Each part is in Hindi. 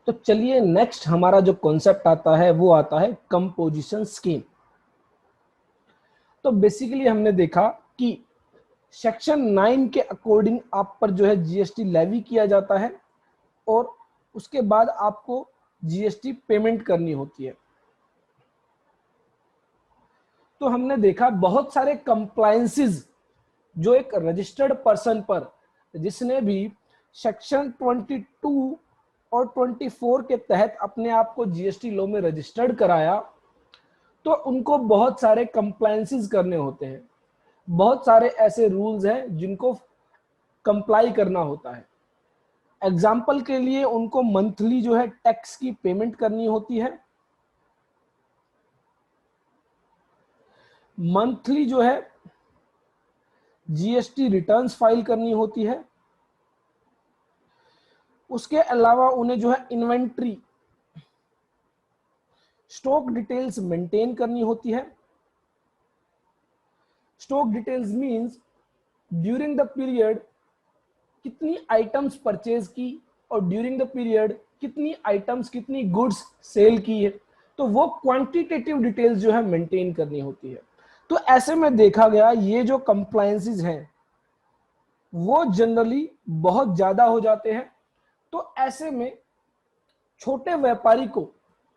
तो चलिए नेक्स्ट हमारा जो कॉन्सेप्ट आता है वो आता है कंपोजिशन स्कीम। तो बेसिकली हमने देखा कि सेक्शन 9 के अकॉर्डिंग आप पर जो है जीएसटी लेवी किया जाता है और उसके बाद आपको जीएसटी पेमेंट करनी होती है। तो हमने देखा बहुत सारे कंप्लायंसेस जो एक रजिस्टर्ड पर्सन पर, जिसने भी सेक्शन 22 और 24 के तहत अपने आप को जीएसटी लॉ में रजिस्टर्ड कराया, तो उनको बहुत सारे कंप्लायंसेस करने होते हैं, बहुत सारे ऐसे रूल्स हैं जिनको कंप्लाई करना होता है। एग्जाम्पल के लिए उनको मंथली जो है टैक्स की पेमेंट करनी होती है, मंथली जो है जीएसटी रिटर्न्स फाइल करनी होती है, उसके अलावा उन्हें जो है इन्वेंट्री स्टॉक डिटेल्स मेंटेन करनी होती है। Stock details means during the period कितनी आइटम्स परचेज की और ड्यूरिंग द पीरियड कितनी आइटम्स कितनी गुड्स सेल की है, तो वो क्वांटिटेटिव डिटेल्स जो है मेंटेन करनी होती है। तो ऐसे में देखा गया ये जो कंप्लायंसेस हैं वो जनरली बहुत ज्यादा हो जाते हैं। तो ऐसे में छोटे व्यापारी को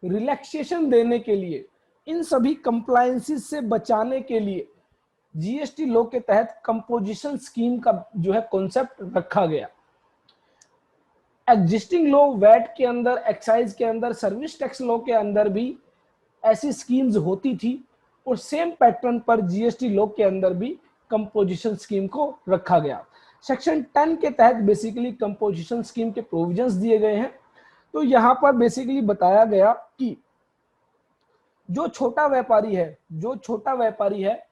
रिलैक्सेशन देने के लिए, इन सभी कंप्लायंसेस से बचाने के लिए जीएसटी लॉ के तहत कंपोजिशन स्कीम का जो है कॉन्सेप्ट रखा गया। एग्जिस्टिंग लॉ वैट के अंदर, एक्साइज के अंदर, सर्विस टैक्स लॉ के अंदर भी ऐसी स्कीम्स होती थी और सेम पैटर्न पर जीएसटी लॉ के अंदर भी कंपोजिशन स्कीम को रखा गया। सेक्शन 10 के तहत बेसिकली कंपोजिशन स्कीम के प्रोविजंस दिए गए हैं। तो यहां पर बेसिकली बताया गया कि जो छोटा व्यापारी है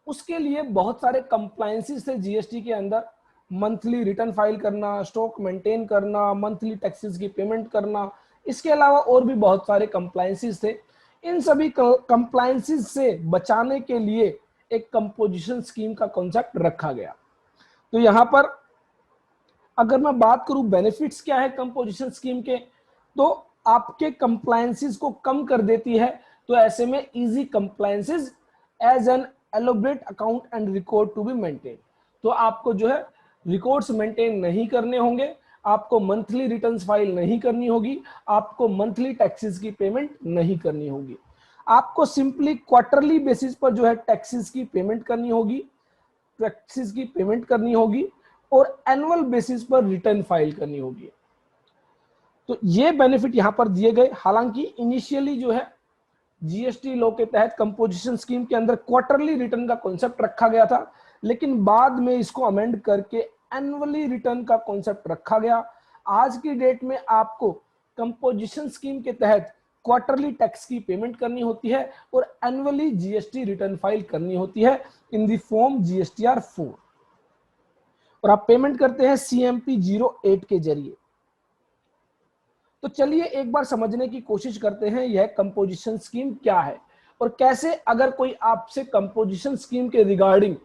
उसके लिए बहुत सारे कंप्लायंसेस थे जीएसटी के अंदर। मंथली रिटर्न फाइल करना, स्टॉक मेंटेन करना, मंथली टैक्सेस की पेमेंट करना, इसके अलावा और भी बहुत सारे कंप्लायंसेस थे। इन सभी कंप्लायंसेस से बचाने के लिए एक कंपोजिशन स्कीम का कॉन्सेप्ट रखा गया। तो यहां पर अगर मैं बात करूं बेनिफिट्स क्या है कंपोजिशन स्कीम के, तो आपके कंप्लायंसेस को कम कर देती है। तो ऐसे में easy compliances as an elaborate account and record to be maintain. तो आपको जो है रिकॉर्ड्स मेंटेन नहीं करने होंगे, आपको मंथली रिटर्न्स फाइल नहीं करनी होगी, आपको मंथली टैक्सेस की पेमेंट नहीं करनी होगी, आपको सिंपली क्वार्टरली बेसिस पर जो है टैक्सेस की पेमेंट करनी होगी और एनुअल बेसिस पर रिटर्न फाइल करनी होगी। तो ये बेनिफिट यहां पर दिए गए। हालांकि इनिशियली जो है जीएसटी लॉ के तहत कंपोजिशन स्कीम के अंदर क्वार्टरली रिटर्न का कॉन्सेप्ट रखा गया था, लेकिन बाद में इसको अमेंड करके एनुअली रिटर्न का कॉन्सेप्ट रखा गया। आज की डेट में आपको कंपोजिशन स्कीम के तहत क्वार्टरली टैक्स की पेमेंट करनी होती है और एनुअली जीएसटी रिटर्न फाइल करनी होती है इन द फॉर्म जीएसटीआर 4, और आप पेमेंट करते हैं CMP 08 के जरिए। तो चलिए एक बार समझने की कोशिश करते हैं यह कंपोजिशन स्कीम क्या है और कैसे, अगर कोई आपसे कंपोजिशन स्कीम के रिगार्डिंग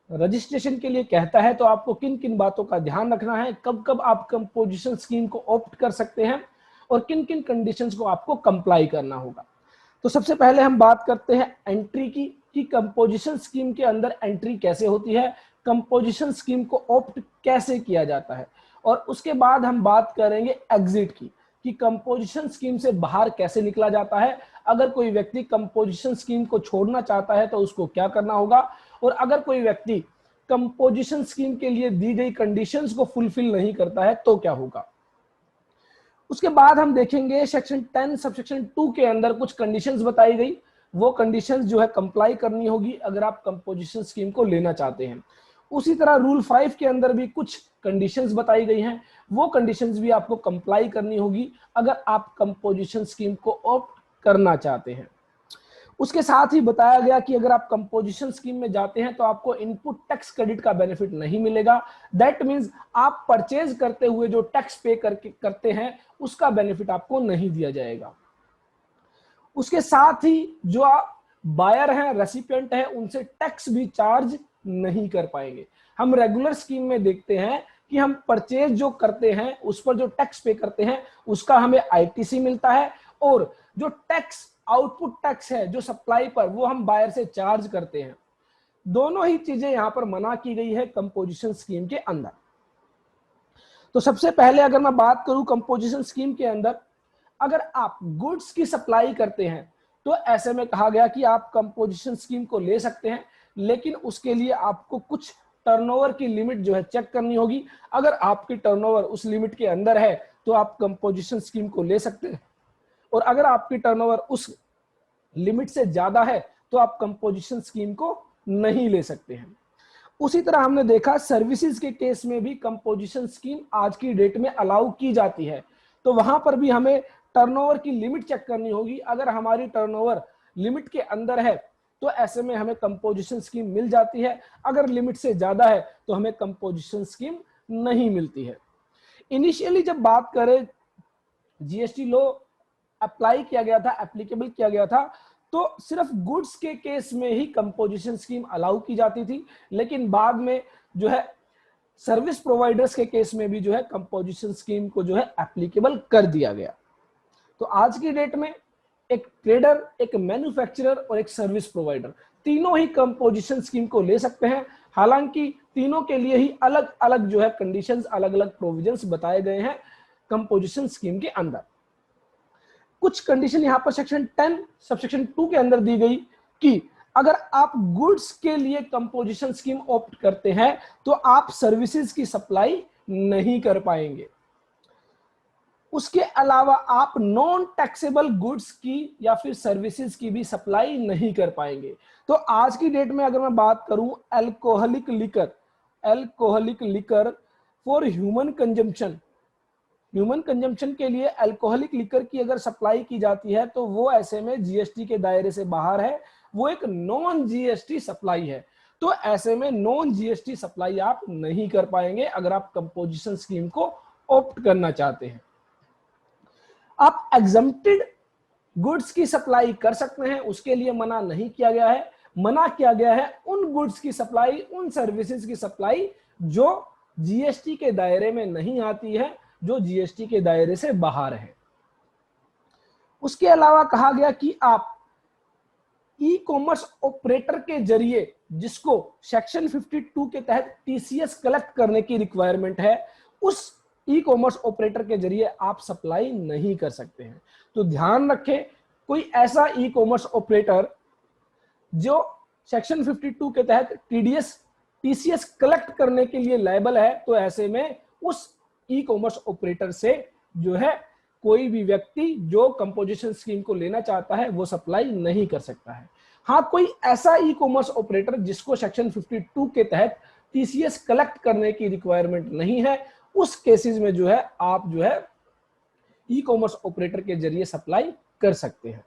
रजिस्ट्रेशन के लिए कहता है तो आपको किन किन बातों का ध्यान रखना है, कब कब आप कंपोजिशन स्कीम को ऑप्ट कर सकते हैं और किन किन कंडीशंस को आपको कंप्लाई करना होगा। तो सबसे पहले हम बात करते हैं एंट्री की, कि कंपोजिशन स्कीम के अंदर एंट्री कैसे होती है, कंपोजिशन स्कीम को ऑप्ट कैसे किया जाता है, और उसके बाद हम बात करेंगे एग्जिट की, कि कंपोजिशन स्कीम से बाहर कैसे निकला जाता है। अगर कोई व्यक्ति कंपोजिशन स्कीम को छोड़ना चाहता है तो उसको क्या करना होगा, और अगर कोई व्यक्ति कंपोजिशन स्कीम के लिए दी गई कंडीशंस को फुलफिल नहीं करता है तो क्या होगा। उसके बाद हम देखेंगे सेक्शन 10 सबसेक्शन 2 के अंदर कुछ कंडीशंस बताई गई, वो कंडीशंस जो है कंप्लाई करनी होगी अगर आप कंपोजिशन स्कीम को लेना चाहते हैं। उसी तरह रूल 5 के अंदर भी कुछ कंडीशंस बताई गई हैं, वो कंडीशंस भी आपको कंप्लाई करनी होगी अगर आप कंपोजिशन स्कीम को ऑप्ट करना चाहते हैं। उसके साथ ही बताया गया कि अगर आप कंपोजिशन स्कीम में जाते हैं तो आपको इनपुट टैक्स क्रेडिट का बेनिफिट नहीं मिलेगा। दैट मींस आप परचेज करते हुए जो टैक्स पे करते हैं उसका बेनिफिट आपको नहीं दिया जाएगा। उसके साथ ही जो बायर हैं, रेसिपिएंट हैं, उनसे टैक्स भी चार्ज नहीं कर पाएंगे। हम रेगुलर स्कीम में देखते हैं कि हम परचेज जो करते हैं उस पर जो टैक्स पे करते हैं उसका हमें आईटीसी मिलता है, और जो टैक्स आउटपुट टैक्स है जो सप्लाई पर वो हम बायर से चार्ज करते हैं। दोनों ही चीजें यहां पर मना की गई है कंपोजिशन स्कीम के अंदर। तो सबसे पहले अगर मैं बात करूं कंपोजिशन स्कीम के अंदर, अगर आप गुड्स की सप्लाई करते हैं तो ऐसे में कहा गया कि आप कंपोजिशन स्कीम को ले सकते हैं, लेकिन उसके लिए आपको कुछ टर्नओवर की लिमिट जो है चेक करनी होगी। अगर आपकी टर्नओवर उस लिमिट के अंदर है तो आप कंपोजिशन स्कीम को ले सकते हैं, और अगर आपकी टर्नओवर उस लिमिट से ज्यादा है तो आप कंपोजिशन स्कीम को नहीं ले सकते हैं। उसी तरह हमने देखा सर्विसेज के केस में भी कंपोजिशन स्कीम आज की डेट में अलाउ की जाती है, तो वहां पर भी हमें टर्नओवर की लिमिट चेक करनी होगी। अगर हमारी टर्नओवर लिमिट के अंदर है तो ऐसे में हमें कंपोजिशन स्कीम मिल जाती है, अगर लिमिट से ज्यादा है तो हमें कंपोजिशन स्कीम नहीं मिलती है। इनिशियली जब बात करें जीएसटी लॉ अप्लाई किया गया था, एप्लीकेबल किया गया था, तो सिर्फ गुड्स के केस में ही कंपोजिशन स्कीम अलाउ की जाती थी, लेकिन बाद में जो है सर्विस प्रोवाइडर्स के केस में भी जो है कंपोजिशन स्कीम को जो है एप्लीकेबल कर दिया गया। तो आज की डेट में एक ट्रेडर, एक मैन्युफैक्चरर और एक सर्विस प्रोवाइडर तीनों ही कंपोजिशन स्कीम को ले सकते हैं। हालांकि तीनों के लिए ही अलग अलग जो है कंडीशंस, अलग अलग प्रोविजंस बताए गए हैं कंपोजिशन स्कीम के अंदर। कुछ कंडीशन यहां पर सेक्शन 10 सबसेक्शन 2 के अंदर दी गई कि अगर आप गुड्स के लिए कंपोजिशन स्कीम ऑप्ट करते हैं तो आप सर्विसेज की सप्लाई नहीं कर पाएंगे। उसके अलावा आप नॉन टैक्सेबल गुड्स की या फिर सर्विसेज की भी सप्लाई नहीं कर पाएंगे। तो आज की डेट में अगर मैं बात करूं alcoholic liquor for human consumption के लिए अल्कोहलिक लिकर की अगर सप्लाई की जाती है तो वो ऐसे में जीएसटी के दायरे से बाहर है, वो एक नॉन जीएसटी सप्लाई है। तो ऐसे में नॉन जीएसटी सप्लाई आप नहीं कर पाएंगे अगर आप कंपोजिशन स्कीम को ऑप्ट करना चाहते हैं। आप एग्जम्प्टेड गुड्स की सप्लाई कर सकते हैं, उसके लिए मना नहीं किया गया है। मना किया गया है उन गुड्स की सप्लाई, उन सर्विसेज की सप्लाई जो जीएसटी के दायरे में नहीं आती है, जो जीएसटी के दायरे से बाहर है। उसके अलावा कहा गया कि आप ई कॉमर्स ऑपरेटर के जरिए, जिसको सेक्शन 52 के तहत टीसीएस कलेक्ट करने की रिक्वायरमेंट है, उस ई कॉमर्स ऑपरेटर के जरिए आप सप्लाई नहीं कर सकते हैं। तो ध्यान रखें, कोई ऐसा ई कॉमर्स ऑपरेटर जो सेक्शन 52 के तहत टीसीएस कलेक्ट करने के लिए लायबल है, तो ऐसे में उस ई कॉमर्स ऑपरेटर से जो है कोई भी व्यक्ति जो कंपोजिशन स्कीम को लेना चाहता है वो सप्लाई नहीं कर सकता है। हाँ, कोई ऐसा ई कॉमर्स ऑपरेटर जिसको सेक्शन 52 के तहत टीसीएस कलेक्ट करने की रिक्वायरमेंट नहीं है, उस केसेस में जो है आप जो है ई कॉमर्स ऑपरेटर के जरिए सप्लाई कर सकते हैं।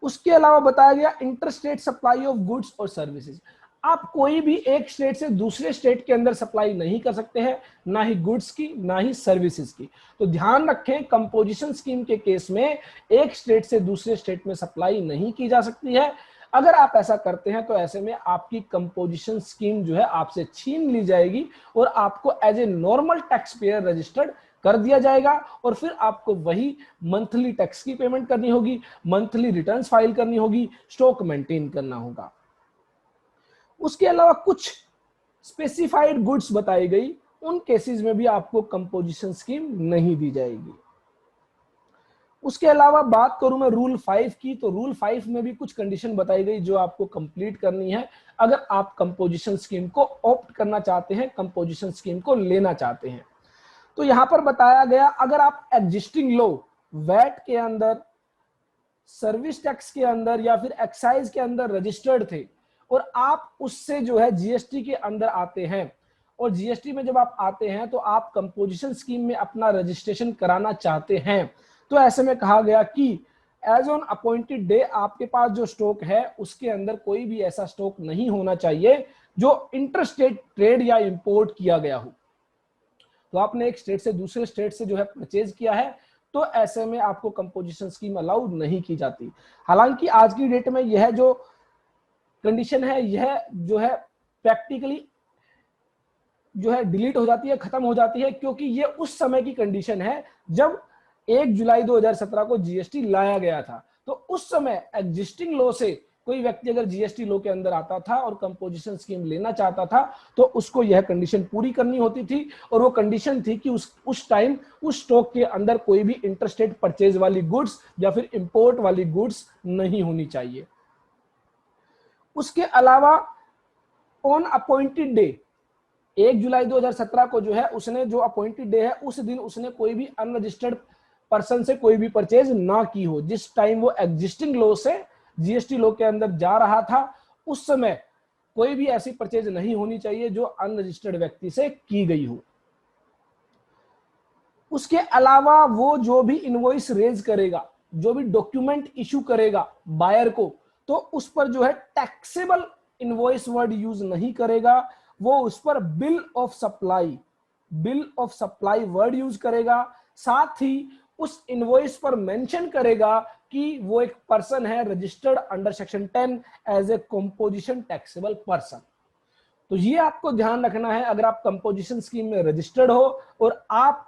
उसके अलावा बताया गया इंटरस्टेट सप्लाई ऑफ गुड्स और सर्विसेज। आप कोई भी एक स्टेट से दूसरे स्टेट के अंदर सप्लाई नहीं कर सकते हैं, ना ही गुड्स की ना ही सर्विसेज की। तो ध्यान रखें, कंपोजिशन स्कीम के केस में एक स्टेट से दूसरे स्टेट में सप्लाई नहीं की जा सकती है। अगर आप ऐसा करते हैं तो ऐसे में आपकी कंपोजिशन स्कीम जो है आपसे छीन ली जाएगी और आपको as a normal tax payer registered कर दिया जाएगा, और फिर आपको वही मंथली टैक्स की पेमेंट करनी होगी, मंथली रिटर्न्स फाइल करनी होगी, स्टॉक मेंटेन करना होगा। उसके अलावा कुछ स्पेसिफाइड गुड्स बताई गई, उन केसेस में भी आपको कंपोजिशन स्कीम नहीं दी जाएगी। उसके अलावा बात करूं मैं रूल 5 की, तो रूल 5 में भी कुछ कंडीशन बताई गई जो आपको कंप्लीट करनी है अगर आप कंपोजिशन स्कीम को ऑप्ट करना चाहते हैं, कंपोजिशन स्कीम को लेना चाहते हैं। तो यहां पर बताया गया, अगर आप एग्जिस्टिंग लॉ वैट के अंदर, सर्विस टैक्स के अंदर या फिर एक्साइज के अंदर रजिस्टर्ड थे और आप उससे जो है जीएसटी के अंदर आते हैं, और जीएसटी में जब आप आते हैं तो आप कंपोजिशन स्कीम में अपना रजिस्ट्रेशन कराना चाहते हैं, तो ऐसे में कहा गया कि एज ऑन अपॉइंटेड डे आपके पास जो स्टॉक है उसके अंदर कोई भी ऐसा स्टॉक नहीं होना चाहिए जो इंटरस्टेट ट्रेड या इंपोर्ट किया गया हो। तो आपने एक स्टेट से दूसरे स्टेट से जो है परचेज किया है, तो ऐसे में आपको कंपोजिशन स्कीम अलाउ नहीं की जाती। हालांकि आज की डेट में यह जो कंडीशन है, यह जो है प्रैक्टिकली जो है डिलीट हो जाती है, खत्म हो जाती है, क्योंकि ये उस समय की कंडीशन है जब 1 जुलाई 2017 को जीएसटी लाया गया था। तो उस समय एग्जिस्टिंग लॉ से कोई व्यक्ति अगर जीएसटी लॉ के अंदर आता था और कंपोजिशन स्कीम लेना चाहता था तो उसको यह कंडीशन पूरी करनी होती थी, और वो कंडीशन थी कि उस टाइम उस स्टॉक के अंदर कोई भी इंटरस्टेट परचेज वाली गुड्स या फिर इंपोर्ट वाली गुड्स नहीं होनी चाहिए। उसके अलावा ऑन अपॉइंटेड डे 1 जुलाई 2017 को जो है उसने जो अपॉइंटेड डे है उस दिन उसने कोई भी अनरजिस्टर्ड पर्सन से कोई भी परचेज ना की हो। जिस टाइम वो एग्जिस्टिंग लॉ से जीएसटी लॉ के अंदर जा रहा था उस समय कोई भी ऐसी परचेज नहीं होनी चाहिए जो अनरजिस्टर्ड व्यक्ति से की गई हो। उसके अलावा वो जो भी इनवॉइस रेज करेगा, जो भी डॉक्यूमेंट इशू करेगा बायर को, तो उस पर जो है टैक्सेबल इनवॉइस वर्ड यूज नहीं करेगा, वो उस पर bill of supply word use करेगा। साथ ही उस इनवॉइस पर मेंशन करेगा कि वो एक पर्सन है registered under section 10 as a composition taxable person. तो ये आपको ध्यान रखना है, अगर आप कंपोजिशन स्कीम में रजिस्टर्ड हो और आप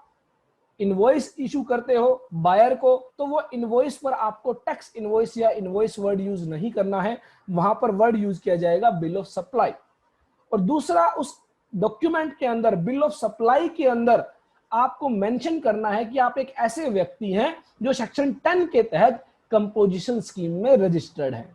इनवॉइस इशू करते हो बायर को, तो वो इनवॉइस पर आपको टैक्स इनवॉइस या इनवॉइस वर्ड यूज नहीं करना है, वहां पर वर्ड यूज किया जाएगा बिल ऑफ सप्लाई। और दूसरा, उस डॉक्यूमेंट के अंदर बिल ऑफ सप्लाई के अंदर आपको मेंशन करना है कि आप एक ऐसे व्यक्ति हैं जो सेक्शन 10 के तहत कंपोजिशन स्कीम में रजिस्टर्ड है।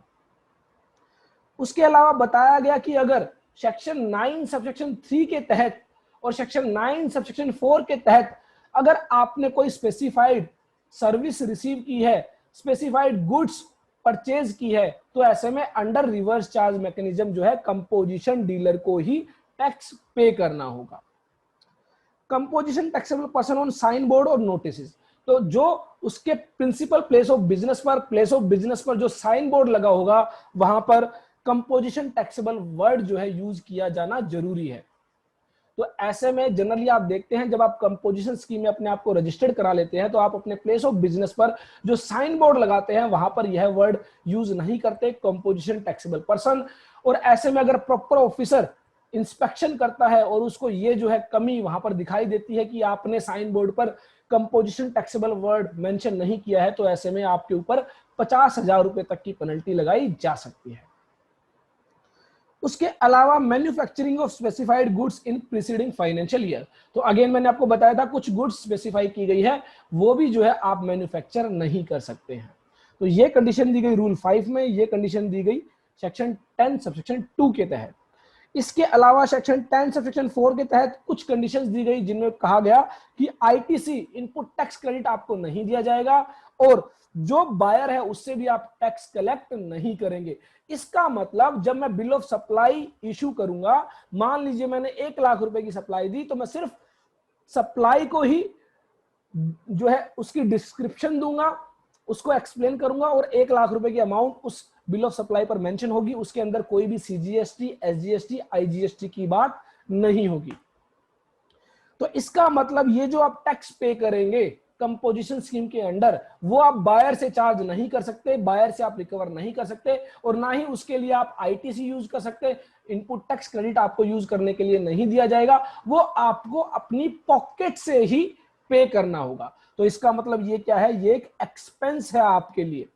उसके अलावा बताया गया कि अगर सेक्शन 9 सबसेक्शन 3 के तहत और सेक्शन 9 सबसेक्शन 4 के तहत अगर आपने कोई स्पेसिफाइड सर्विस रिसीव की है, स्पेसिफाइड गुड्स परचेज की है, तो ऐसे में अंडर रिवर्स चार्ज मैकेनिज्म जो है कंपोजिशन डीलर को ही टैक्स पे करना होगा। Composition taxable person on sign board और नोटिस, तो जो उसके प्रिंसिपल प्लेस ऑफ बिजनेस पर जो साइन बोर्ड लगा होगा वहां पर कंपोजिशन टैक्सेबल वर्ड जो है यूज किया जाना जरूरी है। तो ऐसे में जनरली आप देखते हैं जब आप कंपोजिशन स्कीम में अपने आप को रजिस्टर्ड करा लेते हैं तो आप अपने प्लेस ऑफ बिजनेस पर जो साइन बोर्ड लगाते हैं वहां पर यह वर्ड यूज नहीं करते, कंपोजिशन टैक्सेबल पर्सन। और ऐसे में अगर प्रॉपर ऑफिसर इंस्पेक्शन करता है और उसको ये जो है कमी वहां पर दिखाई देती है कि आपने साइन बोर्ड पर कंपोजिशन टैक्सेबल वर्ड मेंशन नहीं किया है, तो ऐसे में आपके ऊपर 50,000 रुपए तक की पेनल्टी लगाई जा सकती है। उसके अलावा manufacturing of specified goods in preceding financial year, तो अगेन मैंने आपको बताया था कुछ गुड्स स्पेसिफाई की गई है, वो भी जो है आप मैन्युफैक्चर नहीं कर सकते हैं। तो ये कंडीशन दी गई रूल 5 में, ये कंडीशन दी गई सेक्शन 10 सबसेक्शन 2 के तहत। इसके अलावा सेक्शन 10 सबसेक्शन 4 के तहत कुछ कंडीशंस दी गई जिनमें कहा गया कि आईटीसी इनपुट टैक्स क्रेडिट आपको नहीं दिया जाएगा और जो बायर है उससे भी आप टैक्स कलेक्ट नहीं करेंगे। इसका मतलब जब मैं बिल ऑफ सप्लाई इशू करूंगा, मान लीजिए मैंने 1 लाख रुपए की सप्लाई दी, तो मैं सिर्फ सप्लाई को ही जो है उसकी डिस्क्रिप्शन दूंगा, उसको एक्सप्लेन करूंगा और 1 लाख रुपए की अमाउंट उस बिल ऑफ सप्लाई पर मेंशन होगी। उसके अंदर कोई भी सीजीएसटी, एसजीएसटी, आईजीएसटी की बात नहीं होगी। तो इसका मतलब ये जो आप टैक्स पे करेंगे कंपोजिशन स्कीम के अंडर, वो आप बायर से चार्ज नहीं कर सकते, बायर से आप रिकवर नहीं कर सकते और ना ही उसके लिए आप आईटीसी यूज कर सकते। इनपुट टैक्स क्रेडिट आपको यूज करने के लिए नहीं दिया जाएगा, वो आपको अपनी पॉकेट से ही पे करना होगा। तो इसका मतलब ये क्या है, ये एक एक्सपेंस है आपके लिए।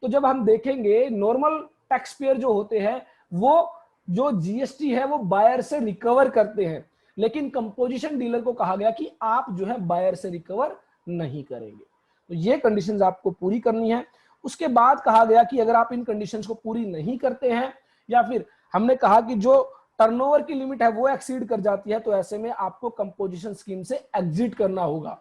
तो जब हम देखेंगे नॉर्मल टैक्स पेयर जो होते हैं वो जो जीएसटी है वो बायर से रिकवर करते हैं, लेकिन कंपोजिशन डीलर को कहा गया कि आप जो है बायर से रिकवर नहीं करेंगे। तो ये कंडीशंस आपको पूरी करनी है। उसके बाद कहा गया कि अगर आप इन कंडीशंस को पूरी नहीं करते हैं या फिर हमने कहा कि जो टर्नओवर की लिमिट है वो एक्सीड कर जाती है, तो ऐसे में आपको कंपोजिशन स्कीम से एग्जिट करना होगा।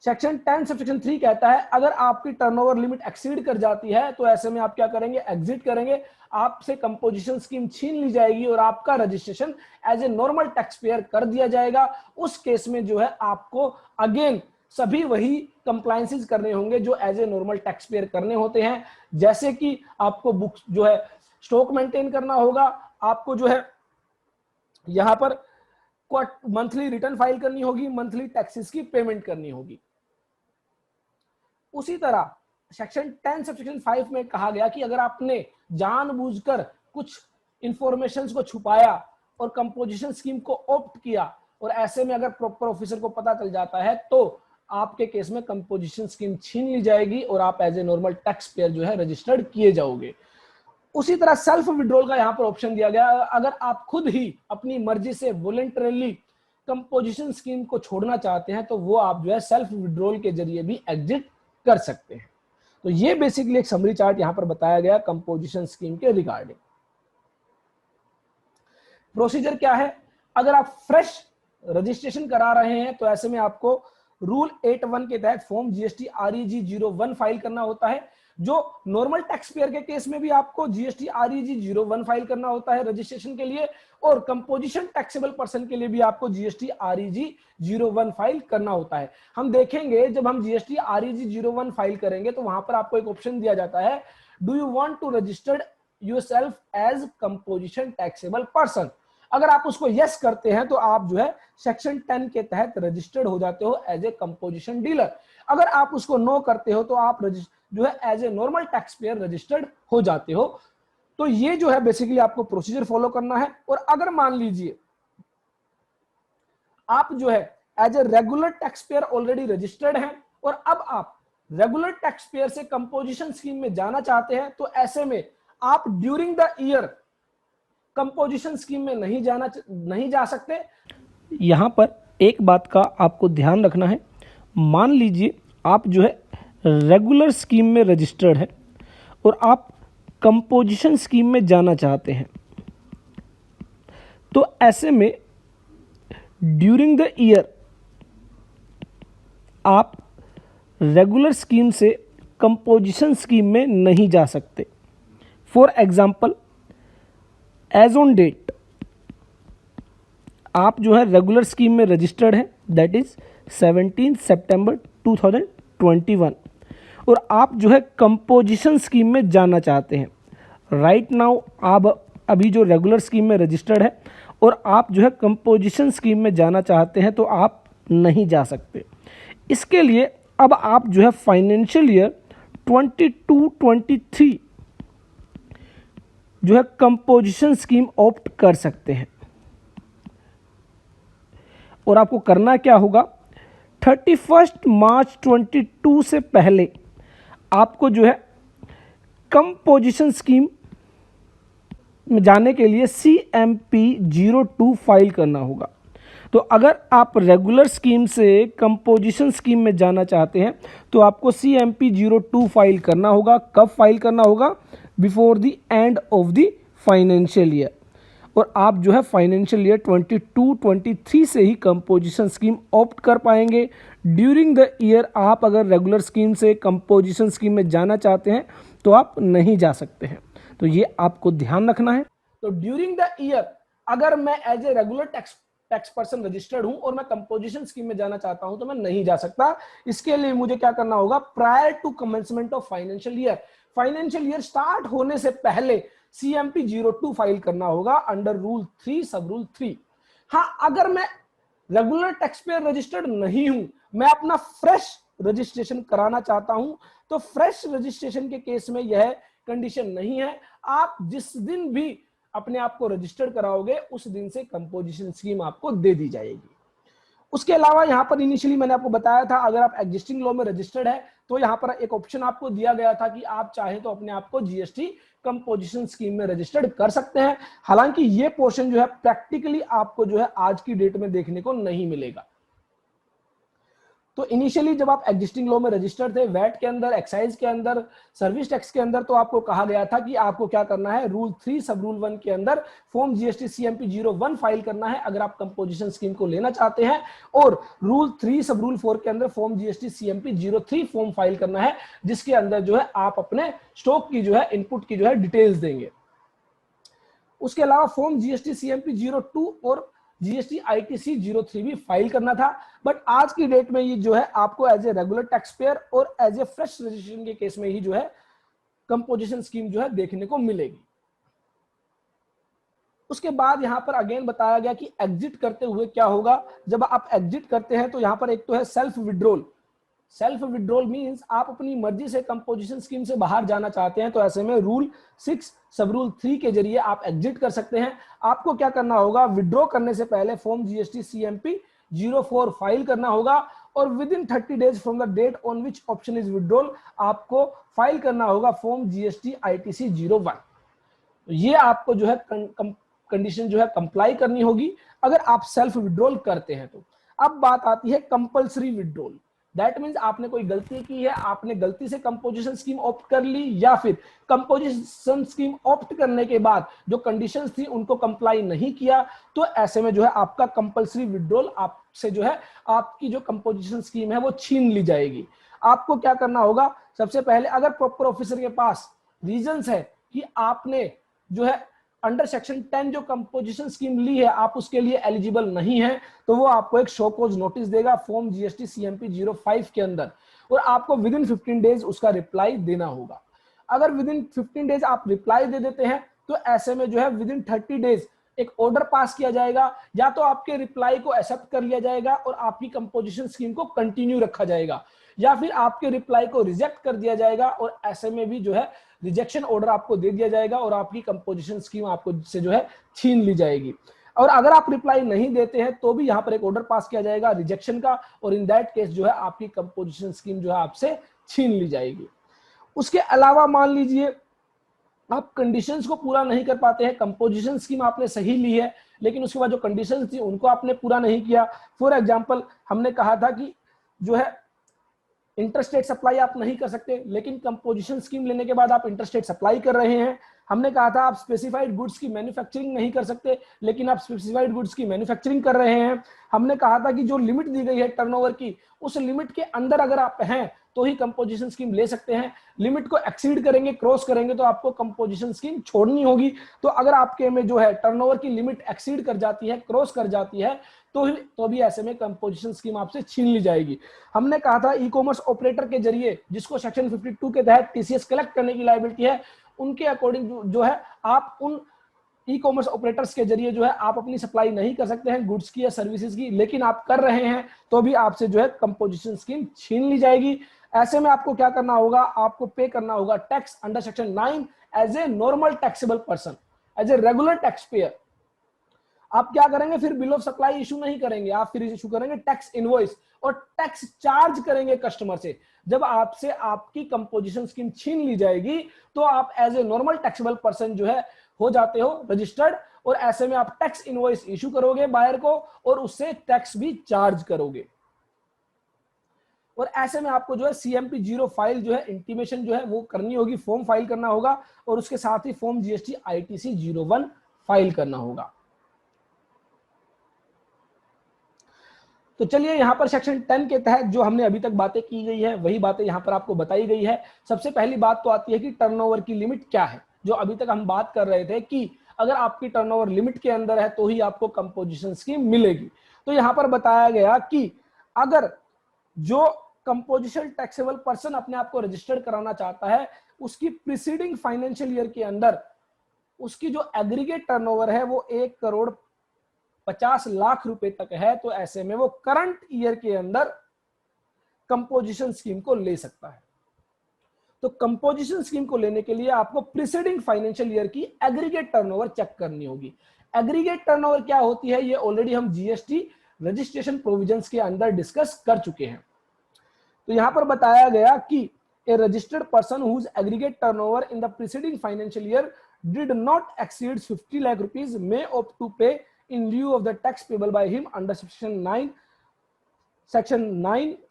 सेक्शन 10 सबसेक्शन 3 कहता है अगर आपकी टर्नओवर लिमिट एक्सीड कर जाती है तो ऐसे में आप क्या करेंगे, एग्जिट करेंगे, आपसे कंपोजिशन स्कीम छीन ली जाएगी और आपका registration as a normal tax payer कर दिया जाएगा। उस केस में जो है आपको अगेन सभी वही कंप्लायंसेस करने होंगे जो as a normal tax payer करने होते हैं, जैसे कि आपको बुक जो है स्टॉक मेंटेन करना होगा, आपको जो है यहां पर मंथली रिटर्न फाइल करनी होगी, मंथली टैक्सेस की पेमेंट करनी होगी। उसी तरह सेक्शन 10 सबसेक्शन 5 में कहा गया कि अगर आपने जानबूझकर कुछ इंफॉर्मेशंस को छुपाया और कंपोजिशन स्कीम को ऑप्ट किया, और ऐसे में अगर प्रॉपर ऑफिसर को पता चल जाता है तो आपके केस में कंपोजिशन स्कीम छीन ली जाएगी और आप as a normal tax payer जो है रजिस्टर्ड किए जाओगे। उसी तरह सेल्फ विड्रॉल का यहां पर ऑप्शन दिया गया, अगर आप खुद ही अपनी मर्जी से वॉलंटरली कंपोजिशन स्कीम को छोड़ना चाहते हैं तो वो आप जो है सेल्फ विड्रॉल के जरिए भी एग्जिट कर सकते हैं। तो ये बेसिकली एक समरी चार्ट यहां पर बताया गया कंपोजिशन स्कीम के रिगार्डिंग। प्रोसीजर क्या है, अगर आप फ्रेश रजिस्ट्रेशन करा रहे हैं तो ऐसे में आपको रूल 81 के तहत फॉर्म जीएसटी REG 01 फाइल करना होता है। जो नॉर्मल टैक्स पेयर के केस में भी आपको जीएसटी REG 01 फाइल करना होता है रजिस्ट्रेशन के लिए, और कंपोजिशन टैक्सेबल पर्सन के लिए भी आपको जीएसटी REG 01 फाइल करना होता है। हम देखेंगे जब हम जीएसटी REG 01 फाइल करेंगे तो वहां पर आपको एक ऑप्शन दिया जाता है, do you want to registered yourself as composition taxable person. अगर आप उसको यस करते हैं तो आप जो है सेक्शन 10 के तहत रजिस्टर्ड हो जाते हो एज ए कंपोजिशन डीलर। अगर आप उसको नो करते हो तो आप जो है as a normal tax payer registered हो जाते हो। तो ये जो है बेसिकली आपको प्रोसीजर फॉलो करना है। और अगर मान लीजिए आप जो है as a regular tax payer already registered हैं और अब आप रेगुलर टैक्स पेयर से कंपोजिशन स्कीम में जाना चाहते हैं, तो ऐसे में आप during the year composition scheme में नहीं जा सकते। यहाँ पर एक बात का आपको ध्यान रखना है, मान लीजिए आप जो है रेगुलर स्कीम में रजिस्टर्ड है और आप कंपोजिशन स्कीम में जाना चाहते हैं, तो ऐसे में ड्यूरिंग द ईयर आप रेगुलर स्कीम से कंपोजिशन स्कीम में नहीं जा सकते। For example, as on date आप जो है रेगुलर स्कीम में रजिस्टर्ड है, दैट इज 17 सितंबर 2021, और आप जो है कंपोजिशन स्कीम में जाना चाहते हैं। राइट नाउ आप अभी जो रेगुलर स्कीम में रजिस्टर्ड है और आप जो है कंपोजिशन स्कीम में जाना चाहते हैं, तो आप नहीं जा सकते। इसके लिए अब आप जो है फाइनेंशियल ईयर 22-23 जो है कंपोजिशन स्कीम ऑप्ट कर सकते हैं। और आपको करना क्या होगा, 31 मार्च 22 से पहले आपको जो है कंपोजिशन स्कीम में जाने के लिए CMP 02 फाइल करना होगा। तो अगर आप रेगुलर स्कीम से कंपोजिशन स्कीम में जाना चाहते हैं तो आपको CMP 02 फाइल करना होगा। कब फाइल करना होगा, before the end of the financial year. और आप जो है फाइनेंशियल ईयर 22-23 से ही कंपोजिशन स्कीम ऑप्ट कर पाएंगे। ड्यूरिंग द ईयर आप अगर रेगुलर स्कीम से कंपोजिशन स्कीम में जाना चाहते हैं तो आप नहीं जा सकते हैं। तो ये आपको ध्यान रखना है। तो ड्यूरिंग द ईयर अगर मैं as a regular tax person registered हूं और मैं कंपोजिशन स्कीम में जाना चाहता हूं तो मैं नहीं जा सकता। इसके लिए मुझे क्या करना होगा, prior to commencement of financial year start होने से पहले CMP 02 फाइल करना होगा अंडर रूल 3 सब रूल 3। हाँ, अगर मैं रेगुलर टैक्स पेयर रजिस्टर्ड नहीं हूं, मैं अपना फ्रेश रजिस्ट्रेशन कराना चाहता हूं, तो फ्रेश रजिस्ट्रेशन के केस में यह कंडीशन नहीं है। आप जिस दिन भी अपने आप को रजिस्टर्ड कराओगे उस दिन से कंपोजिशन स्कीम आपको दे दी जाएगी। उसके अलावा यहां पर इनिशियली मैंने आपको बताया था, अगर आप एग्जिस्टिंग लॉ में रजिस्टर्ड है तो यहां पर एक ऑप्शन आपको दिया गया था कि आप चाहें तो अपने आप को GST कंपोजिशन स्कीम में रजिस्टर्ड कर सकते हैं। हालांकि ये पोर्शन जो है प्रैक्टिकली आपको जो है आज की डेट में देखने को नहीं मिलेगा। तो इनिशियली जब आप एग्जिस्टिंग लॉ में रजिस्टर्ड थे, वैट के अंदर, एक्साइज के अंदर, सर्विस टैक्स के अंदर, तो आपको कहा गया था कि आपको क्या करना है, रूल 3 सब रूल 1 के अंदर फॉर्म GST CMP 01 फाइल करना है अगर आप कंपोजिशन स्कीम को लेना चाहते हैं, और रूल 3 सब रूल 4 के अंदर form GST CMP 03 form file करना है, जिसके अंदर जो है आप अपने स्टॉक की जो है इनपुट की जो है डिटेल्स देंगे। उसके अलावा फॉर्म GST CMP 02 और GST ITC 03 भी फाइल करना था। बट आज की डेट में ये जो है आपको as a regular tax payer और एज ए फ्रेश रजिस्ट्रेशन के केस में ही जो है कंपोजिशन स्कीम जो है देखने को मिलेगी। उसके बाद यहां पर अगेन बताया गया कि एग्जिट करते हुए क्या होगा। जब आप एग्जिट करते हैं तो यहां पर एक तो है self withdrawal, self withdrawal means आप अपनी मर्जी से कंपोजिशन स्कीम से बाहर जाना चाहते हैं, तो ऐसे में रूल 6 सब रूल 3 के जरिए आप एग्जिट कर सकते हैं। आपको क्या करना होगा, विड्रॉ करने से पहले फॉर्म जीएसटी CMP 04 फाइल करना होगा और within 30 days from the date on which option is withdrawal आपको फाइल करना होगा फॉर्म जीएसटी ITC 01। ये आपको जो है कंडीशन जो है कंप्लाई करनी होगी अगर आप सेल्फ विड्रॉल करते हैं तो। अब बात आती है कंपल्सरी विड्रॉल। दैट मींस आपने कोई गलती की है, आपने गलती से कंपोजिशन स्कीम ऑप्ट कर ली, या फिर कंपोजिशन स्कीम ऑप्ट करने के बाद जो कंडीशंस थी उनको कंप्लाई नहीं किया, तो ऐसे में जो है आपका कंपल्सरी विड्रॉल आपसे जो है आपकी जो कंपोजिशन स्कीम है वो छीन ली जाएगी। आपको क्या करना होगा, सबसे पहले अगर प्रॉपर ऑफिसर के पास रीजंस है कि आपने जो है अंडर सेक्शन 10 जो कंपोजिशन स्कीम ली है आप उसके लिए एलिजिबल नहीं है, तो वो आपको एक शो कॉज नोटिस देगा फॉर्म जीएसटी CMP 05 के अंदर, और आपको विद इन 15 डेज उसका रिप्लाई देना होगा। अगर विद इन 15 डेज आप रिप्लाई दे देते हैं तो ऐसे में जो है विद इन 30 डेज एक ऑर्डर पास किया जाएगा, या तो आपके रिप्लाई को एक्सेप्ट कर लिया जाएगा और आपकी कंपोजिशन स्कीम को कंटिन्यू रखा जाएगा, या फिर आपके रिप्लाई को रिजेक्ट कर दिया जाएगा और ऐसे में भी जो है रिजेक्शन ऑर्डर आपको दे दिया जाएगा और आपकी कंपोजिशन स्कीम आपको से जो है छीन ली जाएगी। और अगर आप रिप्लाई नहीं देते हैं तो भी यहाँ पर एक ऑर्डर पास किया जाएगा रिजेक्शन का, और इन दैट केस जो है आपकी कंपोजिशन स्कीम जो है आपसे छीन ली जाएगी। उसके अलावा मान लीजिए आप कंडीशंस को पूरा नहीं कर पाते हैं, कंपोजिशन स्कीम आपने सही ली है लेकिन उसके बाद जो कंडीशंस थी उनको आपने पूरा नहीं किया। फॉर एग्जांपल हमने कहा था कि जो है इंटरस्टेट सप्लाई आप नहीं कर सकते, लेकिन कंपोजिशन स्कीम लेने के बाद आप इंटरस्टेट सप्लाई कर रहे हैं। हमने कहा था आप स्पेसिफाइड गुड्स की मैन्युफैक्चरिंग नहीं कर सकते, लेकिन आप स्पेसिफाइड गुड्स की मैन्युफैक्चरिंग कर रहे हैं। हमने कहा था कि जो लिमिट दी गई है टर्नओवर की, उस लिमिट के अंदर अगर आप हैं तो ही कंपोजिशन स्कीम ले सकते हैं। लिमिट को एक्सीड करेंगे, क्रॉस करेंगे तो आपको कंपोजिशन स्कीम छोड़नी होगी। तो अगर आपके में जो है टर्नओवर की लिमिट एक्सीड कर जाती है, क्रॉस कर जाती है, तो भी ऐसे में कंपोजिशन स्कीम आपसे छीन ली जाएगी। हमने कहा था ई कॉमर्स ऑपरेटर के जरिए जिसको सेक्शन 52 के तहत टीसीएस कलेक्ट करने की लायबिलिटी है, उनके अकॉर्डिंग जो है आप उन ई कॉमर्स ऑपरेटर्स के जरिए जो है आप अपनी सप्लाई नहीं कर सकते हैं गुड्स की या सर्विसेज की, लेकिन आप कर रहे हैं तो भी आपसे जो है कंपोजिशन स्कीम छीन ली जाएगी। ऐसे में आपको क्या करना होगा, आपको पे करना होगा tax under section 9 as a normal taxable person, as a regular tax payer. आप क्या करेंगे, फिर बिल ऑफ सप्लाई इशू नहीं करेंगे, आप फिर इशू करेंगे टैक्स इनवॉइस और टैक्स चार्ज करेंगे कस्टमर से। जब आपसे आपकी कंपोजिशन स्कीम छीन ली जाएगी तो आप as a normal taxable person जो है हो जाते हो रजिस्टर्ड, और ऐसे में आप टैक्स इनवॉइस इशू करोगे बायर को और उससे टैक्स भी चार्ज करोगे। और ऐसे में आपको जो है CMP 0 फाइल जो है इंटीमेशन जो है वो करनी होगी, फॉर्म फाइल करना होगा, और उसके साथ ही फॉर्म GST ITC 01 फाइल करना होगा। तो चलिए यहाँ पर सेक्शन 10 के तहत जो हमने अभी तक बातें की गई है वही बातें यहाँ पर आपको बताई गई है। सबसे पहली बात तो आती है कि टर्नओवर की लिमिट क्या है, जो अभी तक हम बात कर रहे थे कि अगर आपकी टर्नओवर लिमिट के अंदर है तो ही आपको कंपोजिशन स्कीम मिलेगी। तो यहाँ पर बताया गया कि अगर जो कंपोजिशन टैक्सेबल पर्सन अपने आप को रजिस्टर्ड कराना चाहता है, उसकी प्रीसीडिंग फाइनेंशियल ईयर के अंदर उसकी जो एग्रीगेट टर्नओवर है वो 1,50,00,000 रुपए तक है, तो ऐसे में वो करंट ईयर के अंदर कंपोजिशन स्कीम को ले सकता है। तो कंपोजिशन स्कीम को लेने के लिए आपको प्रीसीडिंग फाइनेंशियल ईयर की एग्रीगेट टर्नओवर चेक करनी होगी। एग्रीगेट टर्नओवर क्या होती है, ये ऑलरेडी हम जीएसटी रजिस्ट्रेशन प्रोविजंस के अंदर डिस्कस कर चुके हैं। तो यहां पर बताया गया कि a registered person whose aggregate turnover in the preceding financial year did not exceed 50 lakh rupees may opt to pay in lieu of the tax payable by him under section 9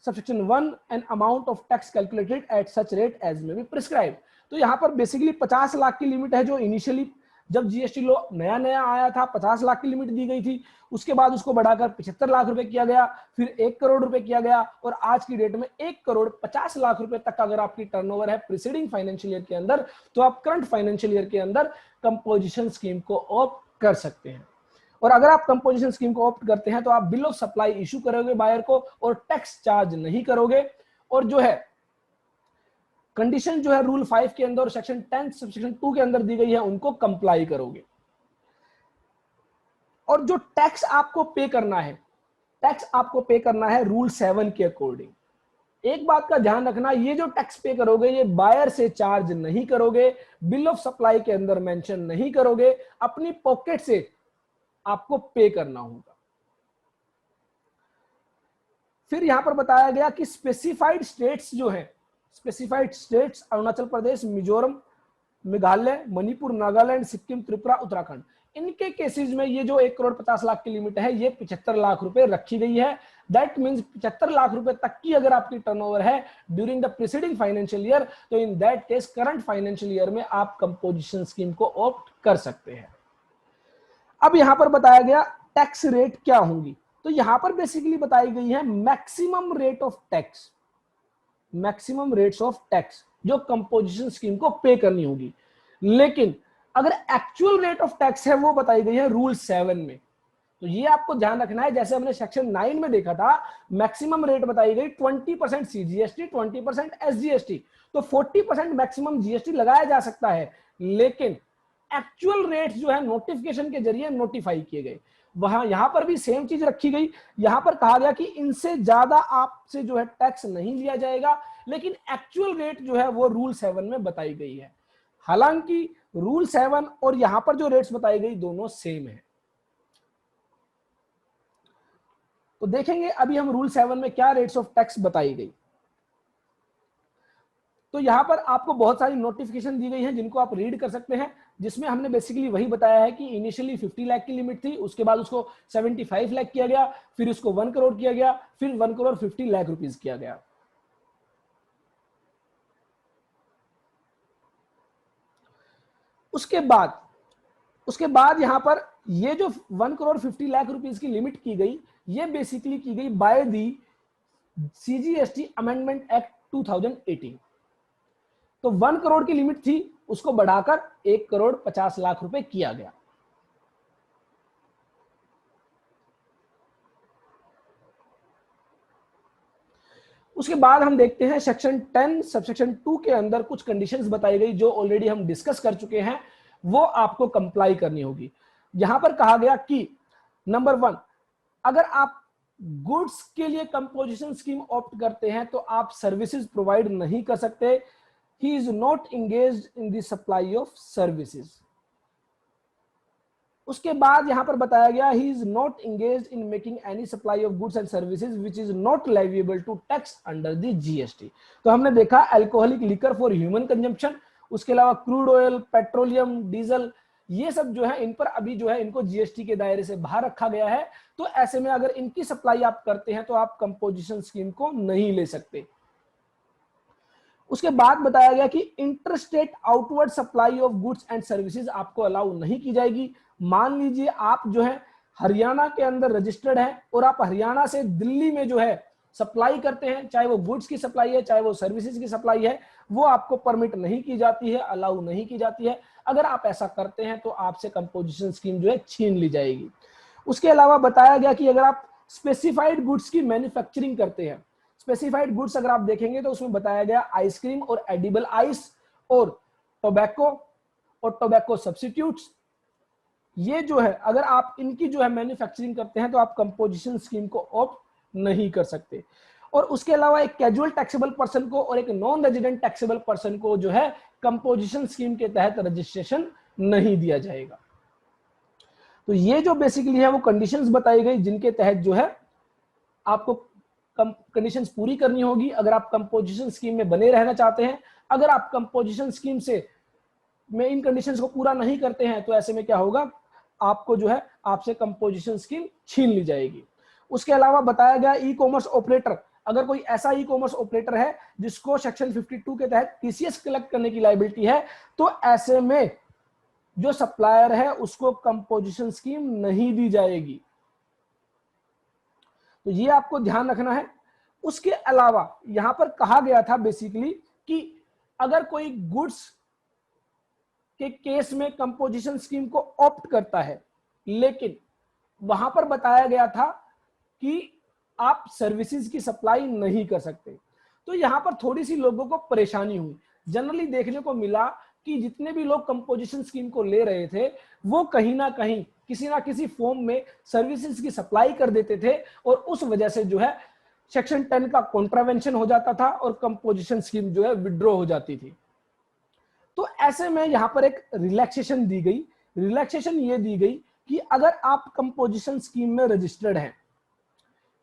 subsection 1 an amount of tax calculated at such rate as may be prescribed। तो यहाँ पर बेसिकली 50 लाख की लिमिट है, जो इनिशियली जब जीएसटी लॉ नया नया आया था 50 लाख की लिमिट दी गई थी, उसके बाद उसको बढ़ाकर 75 लाख रुपए किया गया, फिर 1 करोड़ रुपए किया गया, और आज की डेट में 1,50,00,000 रुपए तक अगर आपकी टर्नओवर है प्रीसीडिंग फाइनेंशियल ईयर के अंदर, तो आप करंट फाइनेंशियल ईयर के अंदर कंपोजिशन स्कीम को ऑप्ट कर सकते हैं। और अगर आप कंपोजिशन स्कीम को ऑप्ट करते हैं तो आप बिल ऑफ सप्लाई इशू करोगे बायर को और टैक्स चार्ज नहीं करोगे, और जो है कंडीशन जो है रूल 5 के अंदर और सेक्शन 10 सेक्शन 2 के अंदर दी गई है उनको कंप्लाई करोगे। और जो टैक्स आपको पे करना है, टैक्स आपको पे करना है रूल 7 के अकॉर्डिंग। एक बात का ध्यान रखना, ये जो टैक्स पे करोगे ये बायर से चार्ज नहीं करोगे, बिल ऑफ सप्लाई के अंदर मेंशन नहीं करोगे, अपनी पॉकेट से आपको पे करना होगा। फिर यहां पर बताया गया कि स्पेसिफाइड स्टेट्स जो है, स्पेसिफाइड स्टेट्स अरुणाचल प्रदेश, मिजोरम, मेघालय, मणिपुर, नागालैंड, सिक्किम, त्रिपुरा, उत्तराखंड, इनके केसेस में ये जो 1,50,00,000 की लिमिट है ये 75 लाख रुपए रखी गई है। दैट मींस 75 लाख रुपए तक की अगर आपकी टर्नओवर है during the preceding financial year, तो in that case current financial year में आप कंपोजिशन स्कीम को ऑप्ट कर सकते हैं। अब यहां पर बताया गया टैक्स रेट क्या होंगी, तो यहां पर बेसिकली बताई गई है maximum rate of tax, maximum rates of tax जो कंपोजिशन स्कीम को पे करनी होगी। लेकिन अगर एक्चुअल रेट ऑफ टैक्स है वो बताई गई है रूल 7 में। तो ये आपको ध्यान रखना है, जैसे हमने सेक्शन 9 में देखा था मैक्सिमम रेट बताई गई 20% सीजीएसटी, 20% एसजीएसटी, तो 40% मैक्सिमम जीएसटी लगाया जा सकता है। लेकिन एक्चुअल रेट जो है नोटिफिकेशन के जरिए नोटिफाई किए गए, वहां यहां पर भी सेम चीज रखी गई। यहां पर कहा गया कि इनसे ज्यादा आपसे जो है टैक्स नहीं लिया जाएगा, लेकिन एक्चुअल रेट जो है वो रूल 7 में बताई गई है। हालांकि रूल 7 और यहां पर जो रेट्स बताई गई दोनों सेम है। तो देखेंगे अभी हम रूल 7 में क्या रेट्स ऑफ टैक्स बताई गई। तो यहां पर आपको बहुत सारी नोटिफिकेशन दी गई हैं जिनको आप रीड कर सकते हैं, जिसमें हमने बेसिकली वही बताया है कि इनिशियली 50 लाख की लिमिट थी, उसके बाद उसको 75 लाख किया गया, फिर उसको 1 करोड़ किया गया, फिर 1 करोड़ 50 लाख रुपीस किया गया। उसके बाद यहां पर ये जो 1 करोड़ 50 लाख रुपीस की लिमिट की गई, ये बेसिकली की गई by the CGST amendment act 2018। तो 1 करोड़ की लिमिट थी, उसको बढ़ाकर 1 करोड़ 50 लाख रुपए किया गया। उसके बाद हम देखते हैं सेक्शन 10 सबसेक्शन 2 के अंदर कुछ कंडीशंस बताई गई जो ऑलरेडी हम डिस्कस कर चुके हैं, वो आपको कंप्लाई करनी होगी। यहां पर कहा गया कि नंबर 1, अगर आप गुड्स के लिए कंपोजिशन स्कीम ऑप्ट करते हैं तो आप सर्विसेज प्रोवाइड नहीं कर सकते। He is not engaged in the supply of services. उसके बाद यहां पर बताया गया he is not engaged in making any supply of goods and services which is not liable to tax under the GST। तो हमने देखा alcoholic liquor for human consumption, उसके अलावा क्रूड ऑयल, पेट्रोलियम, डीजल, ये सब जो है इन पर अभी जो है इनको जीएसटी के दायरे से बाहर रखा गया है। तो ऐसे में अगर इनकी सप्लाई आप करते हैं तो आप कंपोजिशन स्कीम को नहीं ले सकते। उसके बाद बताया गया कि interstate outward supply of goods and services आपको अलाउ नहीं की जाएगी। मान लीजिए आप जो है हरियाणा के अंदर रजिस्टर्ड है और आप हरियाणा से दिल्ली में जो है सप्लाई करते हैं, चाहे वो गुड्स की सप्लाई है चाहे वो सर्विसेज की सप्लाई है, वो आपको परमिट नहीं की जाती है, अलाउ नहीं की जाती है। अगर आप ऐसा करते हैं तो आपसे कंपोजिशन स्कीम जो है छीन ली जाएगी। उसके अलावा बताया गया कि अगर आप स्पेसिफाइड गुड्स की मैन्युफैक्चरिंग करते हैं, स्पेसिफाइड गुड्स अगर आप देखेंगे तो उसमें बताया गया आइसक्रीम और एडिबल आइस और टोबैको और टोबैको सब्स्टिट्यूट्स, ये जो है अगर आप इनकी जो है मैन्युफैक्चरिंग करते हैं तो आप कंपोजिशन स्कीम को ऑप्ट नहीं कर सकते। और उसके अलावा एक कैजुअल टैक्सेबल पर्सन को और एक नॉन रेजिडेंट टैक्सेबल पर्सन को जो है कंपोजिशन स्कीम के तहत रजिस्ट्रेशन नहीं दिया जाएगा। तो ये जो बेसिकली है वो कंडीशंस बताई गई जिनके तहत जो है आपको कंडीशंस पूरी करनी होगी अगर आप कंपोजिशन स्कीम में बने रहना चाहते हैं। अगर आप कंपोजिशन स्कीम से में इन कंडीशंस को पूरा नहीं करते हैं तो ऐसे में क्या होगा, आपको जो है आपसे कंपोजिशन स्कीम छीन ली जाएगी। उसके अलावा बताया गया ई कॉमर्स ऑपरेटर, अगर कोई ऐसा ई कॉमर्स ऑपरेटर है जिसको सेक्शन 52 के तहत टीसीएस कलेक्ट करने की लायबिलिटी है, तो ऐसे में जो सप्लायर है उसको कंपोजिशन स्कीम नहीं दी जाएगी। तो ये आपको ध्यान रखना है। उसके अलावा यहां पर कहा गया था बेसिकली कि अगर कोई गुड्स के केस में कंपोजिशन स्कीम को ऑप्ट करता है, लेकिन वहां पर बताया गया था कि आप सर्विसेज की सप्लाई नहीं कर सकते। तो यहां पर थोड़ी सी लोगों को परेशानी हुई। जनरली देखने को मिला कि जितने भी लोग कंपोजिशन स्कीम को ले रहे थे वो कहीं ना किसी फॉर्म में सर्विसेज की सप्लाई कर देते थे और उस वजह से जो है सेक्शन 10 का कॉन्ट्रावेंशन हो जाता था और कंपोजिशन स्कीम जो है विड्रॉ हो जाती थी। तो ऐसे में यहां पर एक रिलैक्सेशन दी गई। रिलैक्सेशन ये दी गई कि अगर आप कंपोजिशन स्कीम में रजिस्टर्ड हैं,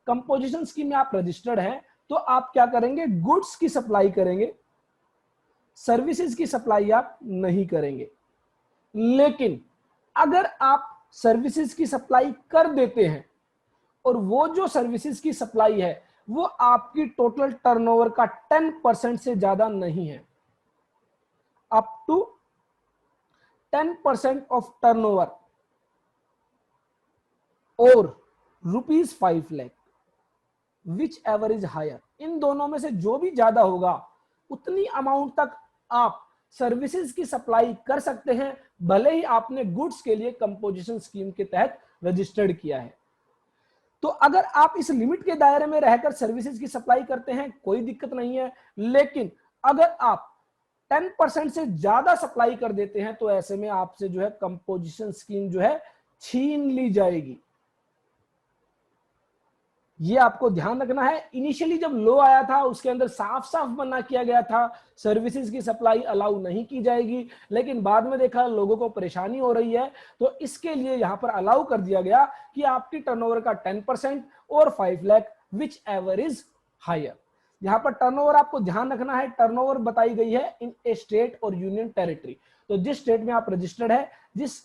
कंपोजिशन स्कीम में आप रजिस्टर्ड हैं, तो आप क्या करेंगे, गुड्स की सप्लाई करेंगे, सर्विसेज की सप्लाई आप नहीं करेंगे। लेकिन अगर आप सर्विसेज की सप्लाई कर देते हैं और वो जो सर्विसेज की सप्लाई है वो आपकी टोटल टर्नओवर का 10% से ज्यादा नहीं है, अप टू 10% ऑफ टर्नओवर और ₹5 lakh, whichever is higher, इन दोनों में से जो भी ज्यादा होगा उतनी अमाउंट तक आप सर्विसेज की सप्लाई कर सकते हैं, भले ही आपने गुड्स के लिए कंपोजिशन स्कीम के तहत रजिस्टर्ड किया है। तो अगर आप इस लिमिट के दायरे में रहकर सर्विसेज की सप्लाई करते हैं कोई दिक्कत नहीं है, लेकिन अगर आप 10% से ज्यादा सप्लाई कर देते हैं तो ऐसे में आपसे जो है कंपोजिशन स्कीम जो है छीन ली जाएगी। ये आपको ध्यान रखना है। इनिशियली जब लो आया था उसके अंदर साफ साफ मना किया गया था सर्विसेज की सप्लाई अलाउ नहीं की जाएगी, लेकिन बाद में देखा लोगों को परेशानी हो रही है तो इसके लिए यहां पर अलाउ कर दिया गया कि आपकी टर्नओवर का 10% और 5 lakh whichever is higher. यहां पर टर्नओवर आपको ध्यान रखना है, टर्नओवर बताई गई है इन ए स्टेट और यूनियन टेरिटरी। तो जिस स्टेट में आप रजिस्टर्ड है, जिस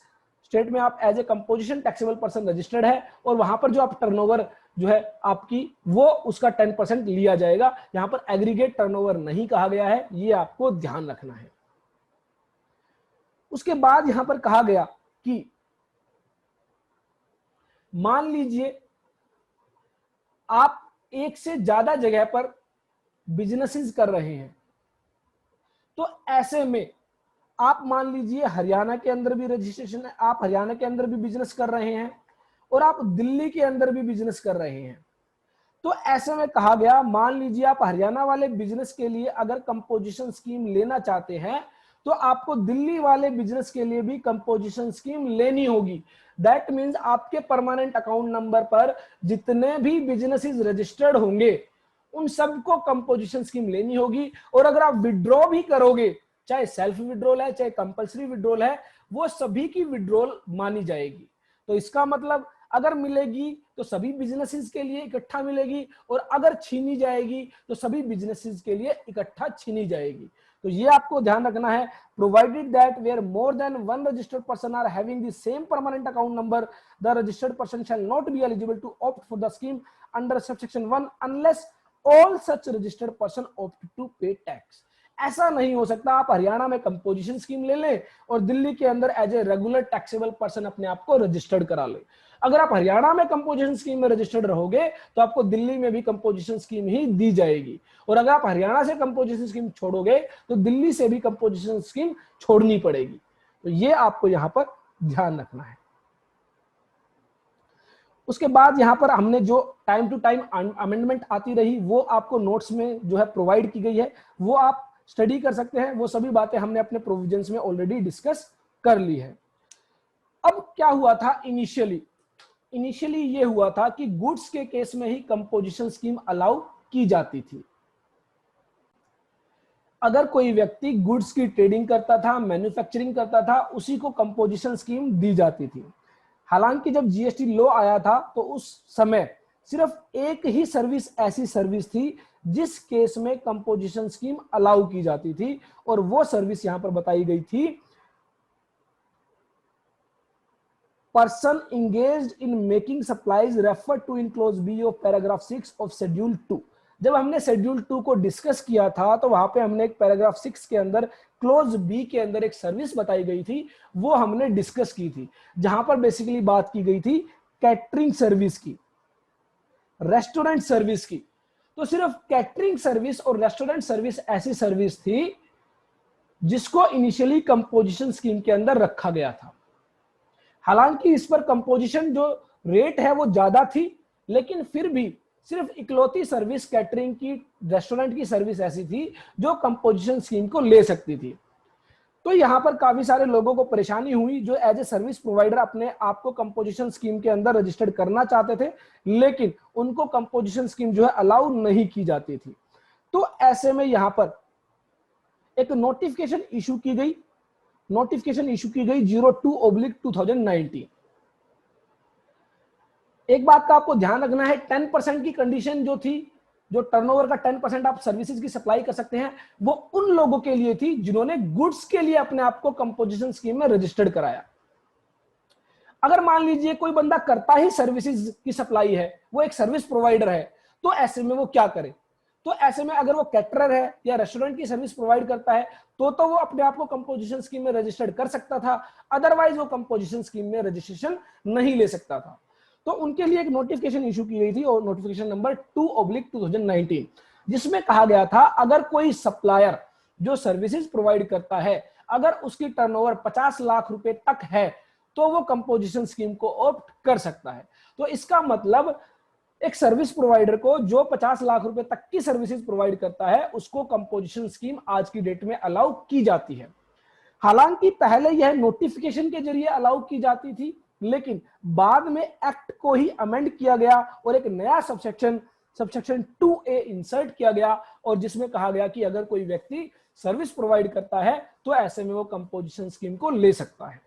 स्टेट में आप as a composition taxable person registered है, और वहां पर जो आप टर्नओवर जो है आपकी वो उसका 10% लिया जाएगा। यहां पर एग्रीगेट टर्नओवर नहीं कहा गया है, ये आपको ध्यान रखना है। उसके बाद यहां पर कहा गया कि मान लीजिए आप एक से ज्यादा जगह पर बिजनेसेस कर रहे हैं, तो ऐसे में आप मान लीजिए हरियाणा के अंदर भी रजिस्ट्रेशन है, आप हरियाणा के अंदर भी बिजनेस कर रहे हैं और आप दिल्ली के अंदर भी बिजनेस कर रहे हैं। तो ऐसे में कहा गया मान लीजिए आप हरियाणा वाले बिजनेस के लिए अगर कंपोजिशन स्कीम लेना चाहते हैं तो आपको दिल्ली वाले बिजनेस के लिए भी कंपोजिशन स्कीम लेनी होगी। दैट मींस आपके परमानेंट अकाउंट नंबर पर जितने भी बिजनेसेस रजिस्टर्ड होंगे उन सबको कंपोजिशन स्कीम लेनी होगी। और अगर आप विड्रॉ भी करोगे, चाहे सेल्फ विड्रॉल है चाहे कंपल्सरी विड्रॉल है, वो सभी की विड्रॉल मानी जाएगी। तो इसका मतलब अगर मिलेगी तो सभी बिजनेसेस के लिए इकट्ठा मिलेगी और अगर छीनी जाएगी तो सभी बिजनेसेस के लिए इकट्ठा छीनी जाएगी। तो ये आपको ध्यान रखना है। Provided that where more than one registered person are having the same permanent account number, the registered person shall not be eligible to opt for the scheme under subsection 1 unless all such registered person opt to pay tax. ऐसा नहीं हो सकता आप हरियाणा में कंपोजिशन स्कीम ले लें और दिल्ली के अंदर as a regular taxable person अपने आप को रजिस्टर्ड करा ले। अगर आप हरियाणा में कंपोजिशन स्कीम में रजिस्टर्ड रहोगे तो आपको दिल्ली में भी कंपोजिशन स्कीम ही दी जाएगी, और अगर आप हरियाणा से कंपोजिशन स्कीम छोड़ोगे तो दिल्ली से भी कंपोजिशन स्कीम छोड़नी पड़ेगी। तो ये आपको यहां पर ध्यान रखना है। उसके बाद यहां पर हमने जो टाइम टू टाइम अमेंडमेंट आती रही वो आपको नोट्स में जो है प्रोवाइड की गई है, वो आप स्टडी कर सकते हैं। वो सभी बातें हमने अपने प्रोविजंस में ऑलरेडी डिस्कस कर ली है। अब क्या हुआ था इनिशियली ये हुआ था कि गुड्स के केस में ही कंपोजिशन स्कीम अलाउ की जाती थी। अगर कोई व्यक्ति गुड्स की ट्रेडिंग करता था, मैन्युफैक्चरिंग करता था, उसी को कंपोजिशन स्कीम दी जाती थी। हालांकि जब जीएसटी लॉ आया था तो उस समय सिर्फ एक ही सर्विस ऐसी सर्विस थी जिस केस में कंपोजिशन स्कीम अलाउ की जाती थी, और वो सर्विस यहां पर बताई गई थी, person engaged in making supplies refer to in clause B of paragraph 6 of schedule 2। जब हमने शेड्यूल 2 को डिस्कस किया था तो वहां पे हमने एक पैराग्राफ 6 के अंदर क्लोज बी के अंदर एक सर्विस बताई गई थी, वो हमने डिस्कस की थी, जहां पर बेसिकली बात की गई थी कैटरिंग सर्विस की, रेस्टोरेंट सर्विस की। तो सिर्फ कैटरिंग सर्विस और रेस्टोरेंट सर्विस ऐसी सर्विस थी जिसको इनिशियली कंपोजिशन स्कीम के अंदर रखा गया था। हालांकि इस पर कंपोजिशन जो रेट है वो ज्यादा थी, लेकिन फिर भी सिर्फ इकलौती सर्विस कैटरिंग की, रेस्टोरेंट की सर्विस ऐसी थी जो कंपोजिशन स्कीम को ले सकती थी। तो यहाँ पर काफी सारे लोगों को परेशानी हुई जो एज ए सर्विस प्रोवाइडर अपने आप को कंपोजिशन स्कीम के अंदर रजिस्टर्ड करना चाहते थे, लेकिन उनको कंपोजिशन स्कीम जो है अलाउ नहीं की जाती थी। तो ऐसे में यहाँ पर एक नोटिफिकेशन इशू की गई, 02/2019। एक बात का आपको ध्यान रखना है, 10% की कंडीशन जो थी, जो टर्नओवर का 10% आप सर्विसेज की सप्लाई कर सकते हैं, वो उन लोगों के लिए थी जिन्होंने गुड्स के लिए अपने आप को कंपोजिशन स्कीम में रजिस्टर्ड कराया। अगर मान लीजिए कोई बंदा करता ही सर्विसेज की सप्लाई है, वो एक सर्विस प्रोवाइडर है, तो ऐसे में वो क्या करे? तो ऐसे में अगर वो कैटरर है या रेस्टोरेंट की सर्विस प्रोवाइड करता है तो वो अपने आप को कंपोजिशन स्कीम में रजिस्टर्ड कर सकता था, अदरवाइज वो कंपोजिशन स्कीम में रजिस्ट्रेशन नहीं ले सकता था। तो उनके लिए एक नोटिफिकेशन इशू की गई थी, और नोटिफिकेशन नंबर 2/2019, जिसमें कहा गया था अगर कोई सप्लायर जो सर्विसेज प्रोवाइड करता है, अगर उसकी टर्नओवर 50 लाख रुपए तक है तो वो कंपोजिशन स्कीम को ऑप्ट कर सकता है। तो इसका मतलब एक सर्विस प्रोवाइडर को जो 50 लाख रुपए तक की सर्विसेज प्रोवाइड करता है, उसको कंपोजिशन स्कीम आज की डेट में अलाउ की जाती है। हालांकि पहले यह नोटिफिकेशन के जरिए अलाउ की जाती थी, लेकिन बाद में एक्ट को ही अमेंड किया गया और एक नया सबसेक्शन 2A इंसर्ट किया गया, और जिसमें कहा गया कि अगर कोई व्यक्ति सर्विस प्रोवाइड करता है तो ऐसे में वो कंपोजिशन स्कीम को ले सकता है।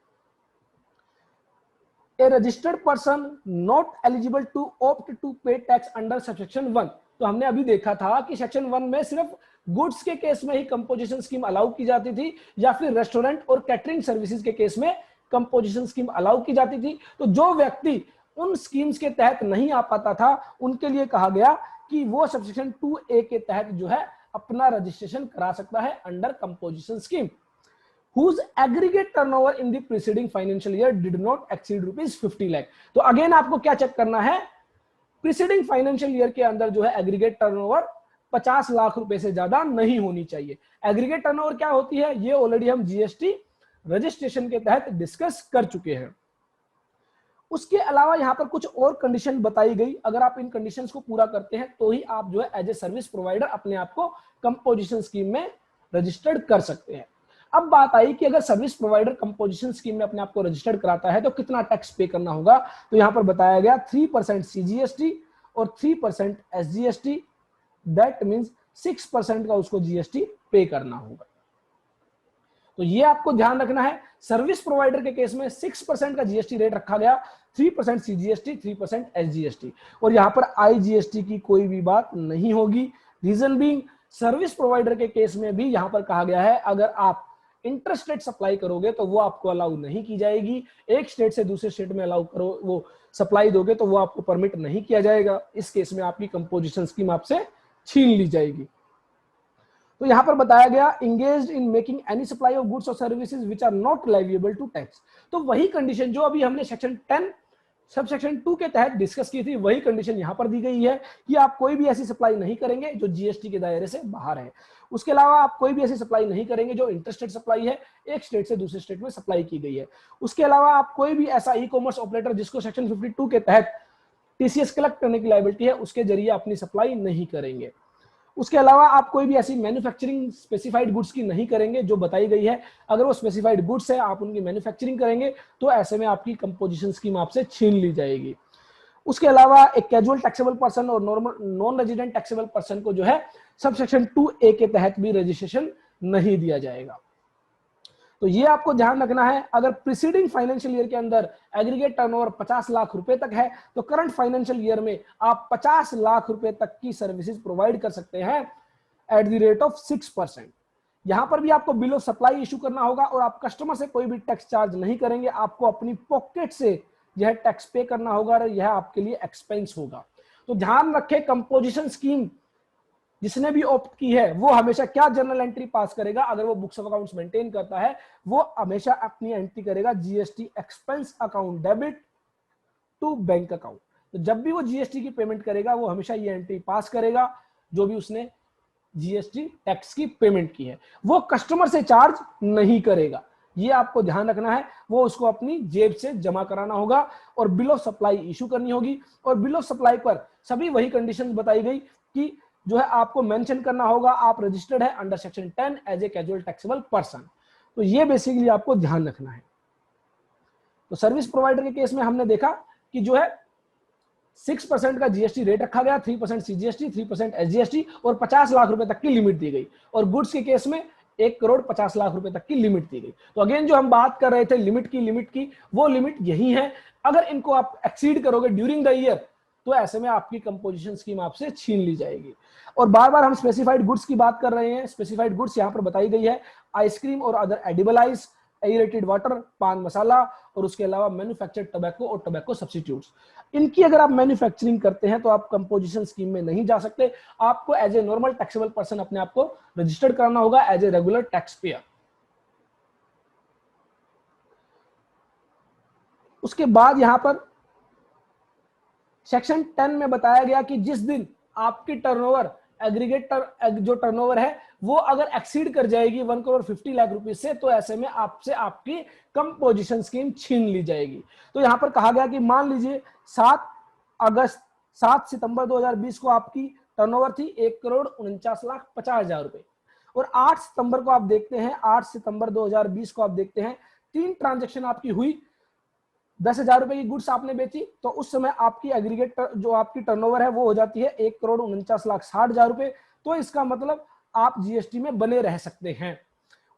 A registered person not eligible to opt to pay tax under subsection 1। तो हमने अभी देखा था कि सेक्शन 1 में सिर्फ गुड्स के केस में ही कंपोजिशन स्कीम अलाउ की जाती थी, या फिर रेस्टोरेंट और कैटरिंग सर्विसेज के केस में कंपोजिशन स्कीम अलाउ की जाती थी। तो जो व्यक्ति उन स्कीम्स के तहत नहीं आ पाता था, उनके लिए कहा गया कि वो सबसेक्शन 2A के तहत जो है अपना रजिस्ट्रेशन करा सकता है under composition scheme, whose aggregate turnover in the preceding financial year did not exceed ₹50 lakh। तो अगेन आपको क्या चेक करना है, प्रीसीडिंग फाइनेंशियल ईयर के अंदर जो है एग्रीगेट टर्नओवर 50 लाख रुपए से ज्यादा नहीं होनी चाहिए। एग्रीगेट टर्नओवर क्या होती है, ये ऑलरेडी हम जीएसटी रजिस्ट्रेशन के तहत डिस्कस कर चुके हैं। उसके अलावा यहाँ पर कुछ और कंडीशन बताई गई, अगर आप इन कंडीशंस को पूरा करते हैं तो ही आप जो है एज ए सर्विस प्रोवाइडर अपने आप को कंपोजिशन स्कीम में रजिस्टर्ड कर सकते हैं। अब बात आई कि अगर सर्विस प्रोवाइडर कंपोजिशन स्कीम में अपने आप को रजिस्टर्ड कराता है तो कितना टैक्स पे करना होगा। तो यहां पर बताया गया 3% सीजीएसटी और 3% एसजीएसटी, दैट मींस 6% का उसको जीएसटी पे करना होगा। तो ये आपको ध्यान रखना है, सर्विस प्रोवाइडर के केस में 6% का जीएसटी रेट रखा गया, 3% सीजीएसटी, 3% एसजीएसटी, और यहां पर आईजीएसटी की कोई भी बात नहीं होगी। रीजन बीइंग, सर्विस प्रोवाइडर के केस में भी यहां पर कहा गया है अगर आप इंटरस्टेट सप्लाई करोगे तो वो आपको अलाउ नहीं की जाएगी, एक स्टेट से दूसरे स्टेट में अलाउ करो वो सप्लाई दोगे तो वो आपको परमिट नहीं किया जाएगा। इस केस में आपकी कंपोजिशन स्कीम आपसे छीन ली जाएगी। तो यहां पर बताया गया engaged in making any supply of goods और services which are not liable to tax. तो वही कंडीशन जो अभी हमने सेक्शन 10 सबसेक्शन 2 के तहत डिस्कस की थी, वही कंडीशन यहां पर दी गई है कि आप कोई भी ऐसी सप्लाई नहीं करेंगे जो जीएसटी के दायरे से बाहर है। उसके अलावा आप कोई भी ऐसी सप्लाई नहीं करेंगे जो इंटरस्टेट सप्लाई है, एक स्टेट से दूसरे स्टेट में सप्लाई की गई है। उसके अलावा आप कोई भी ऐसा ई कॉमर्स ऑपरेटर जिसको सेक्शन 52 के तहत टीसीएस कलेक्ट करने की लायबिलिटी है, उसके जरिए अपनी सप्लाई नहीं करेंगे। उसके अलावा आप कोई भी ऐसी मैन्युफैक्चरिंग स्पेसिफाइड गुड्स की नहीं करेंगे जो बताई गई है। अगर वो स्पेसिफाइड गुड्स है, आप उनकी मैन्युफैक्चरिंग करेंगे तो ऐसे में आपकी कंपोजिशन स्कीम आपसे छीन ली जाएगी। उसके अलावा एक कैजुअल टैक्सेबल पर्सन और normal non resident taxable person को जो है सबसेक्शन 2A के तहत भी रजिस्ट्रेशन नहीं दिया जाएगा। तो ये आपको ध्यान रखना है, अगर प्रीसीडिंग फाइनेंशियल ईयर के अंदर एग्रीगेट टर्नओवर 50 लाख रुपए तक है तो करंट फाइनेंशियल ईयर में आप 50 लाख रुपए तक की सर्विसेज प्रोवाइड कर सकते हैं एट द रेट ऑफ 6%। यहां पर भी आपको बिल ऑफ सप्लाई इशू करना होगा और आप कस्टमर से कोई भी टैक्स चार्ज नहीं करेंगे, आपको अपनी पॉकेट से यह टैक्स पे करना होगा और यह आपके लिए एक्सपेंस होगा। तो ध्यान रखें, कंपोजिशन स्कीम जिसने भी ऑप्ट की है वो हमेशा क्या जर्नल एंट्री पास करेगा, अगर वो बुक्स ऑफ अकाउंट्स मेंटेन करता है वो हमेशा अपनी एंट्री करेगा GST expense account debit to bank account. तो जब भी वो जीएसटी की पेमेंट करेगा वो हमेशा ये एंट्री पास करेगा जो भी उसने जीएसटी टैक्स की पेमेंट की है, वो कस्टमर से चार्ज नहीं करेगा। ये आपको ध्यान रखना है, वो उसको अपनी जेब से जमा कराना होगा और बिल ऑफ सप्लाई इशू करनी होगी। और बिल ऑफ सप्लाई पर सभी वही कंडीशंस बताई गई कि जो है आपको मेंशन करना होगा आप रजिस्टर्ड है under section 10 as a casual taxable person. तो ये बेसिकली आपको ध्यान रखना है। तो सर्विस प्रोवाइडर के केस में हमने देखा कि जो है 6% का जीएसटी रेट रखा गया, 3% सीजीएसटी, 3% एसजीएसटी और 50 लाख रुपए तक की लिमिट दी गई। और गुड्स के केस में 1,50,00,000 रुपए तक की लिमिट दी गई। तो अगेन जो हम बात कर रहे थे लिमिट की वो लिमिट यही है। अगर इनको आप एक्सीड करोगे ड्यूरिंग द ईयर तो ऐसे में आपकी कंपोजिशन स्कीम आपसे छीन ली जाएगी। और बार बार हम स्पेसिफाइड गुड्स की बात कर रहे हैं। स्पेसिफाइड गुड्स यहां पर बताई गई है आइसक्रीम और other edible ice, aerated water, पान मसाला और उसके अलावा मैन्युफैक्चर्ड टोबैको और टोबैको सब्स्टिट्यूट्स। इनकी अगर आप मैन्युफैक्चरिंग करते हैं तो आप कंपोजिशन स्कीम में नहीं जा सकते। आपको as a normal taxable person अपने आप को रजिस्टर्ड कराना होगा as a regular tax payer. उसके बाद यहां पर सेक्शन 10 में बताया गया कि जिस दिन आपकी टर्नओवर एग्रीगेट जो टर्नओवर है वो अगर एक्सीड कर जाएगी 1,50,00,000 रुपए से तो ऐसे में आपसे आपकी कंपोजिशन स्कीम छीन ली जाएगी। तो यहां पर कहा गया कि मान लीजिए 7 सितंबर 2020 को आपकी टर्नओवर थी 1,49,50,000 रुपए और 8 सितंबर को आप देखते हैं 8 सितंबर 2020 को आप देखते हैं 3 ट्रांजैक्शन आपकी हुई, 10,000 रुपए की गुड्स आपने बेची। तो उस समय आपकी एग्रीगेट जो आपकी टर्नओवर है वो हो जाती है 1,49,60,000 रुपए। तो इसका मतलब आप जीएसटी में बने रह सकते हैं।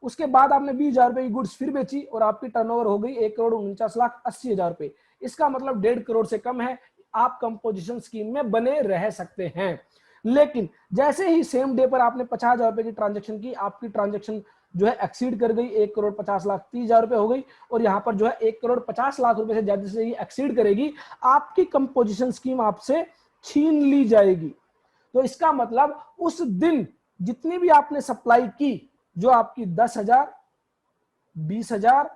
उसके बाद आपने 20,000 रुपए की गुड्स फिर बेची और आपकी टर्नओवर हो गई 1,49,80,000 रुपए। इसका मतलब 1.5 करोड़ से कम है, आप कंपोजिशन स्कीम में बने रह सकते हैं। लेकिन जैसे ही सेम डे पर आपने 50,000 रुपए की ट्रांजेक्शन की, आपकी ट्रांजेक्शन जो है एक्सीड कर गई, 1,50,30,000 रुपए हो गई और यहां पर जो है 1,50,00,000 रुपए से ज्यादा से ही एक्सीड करेगी, आपकी कंपोजिशन स्कीम आपसे छीन ली जाएगी। तो इसका मतलब उस दिन जितनी भी आपने सप्लाई की, जो आपकी 10,000, 20,000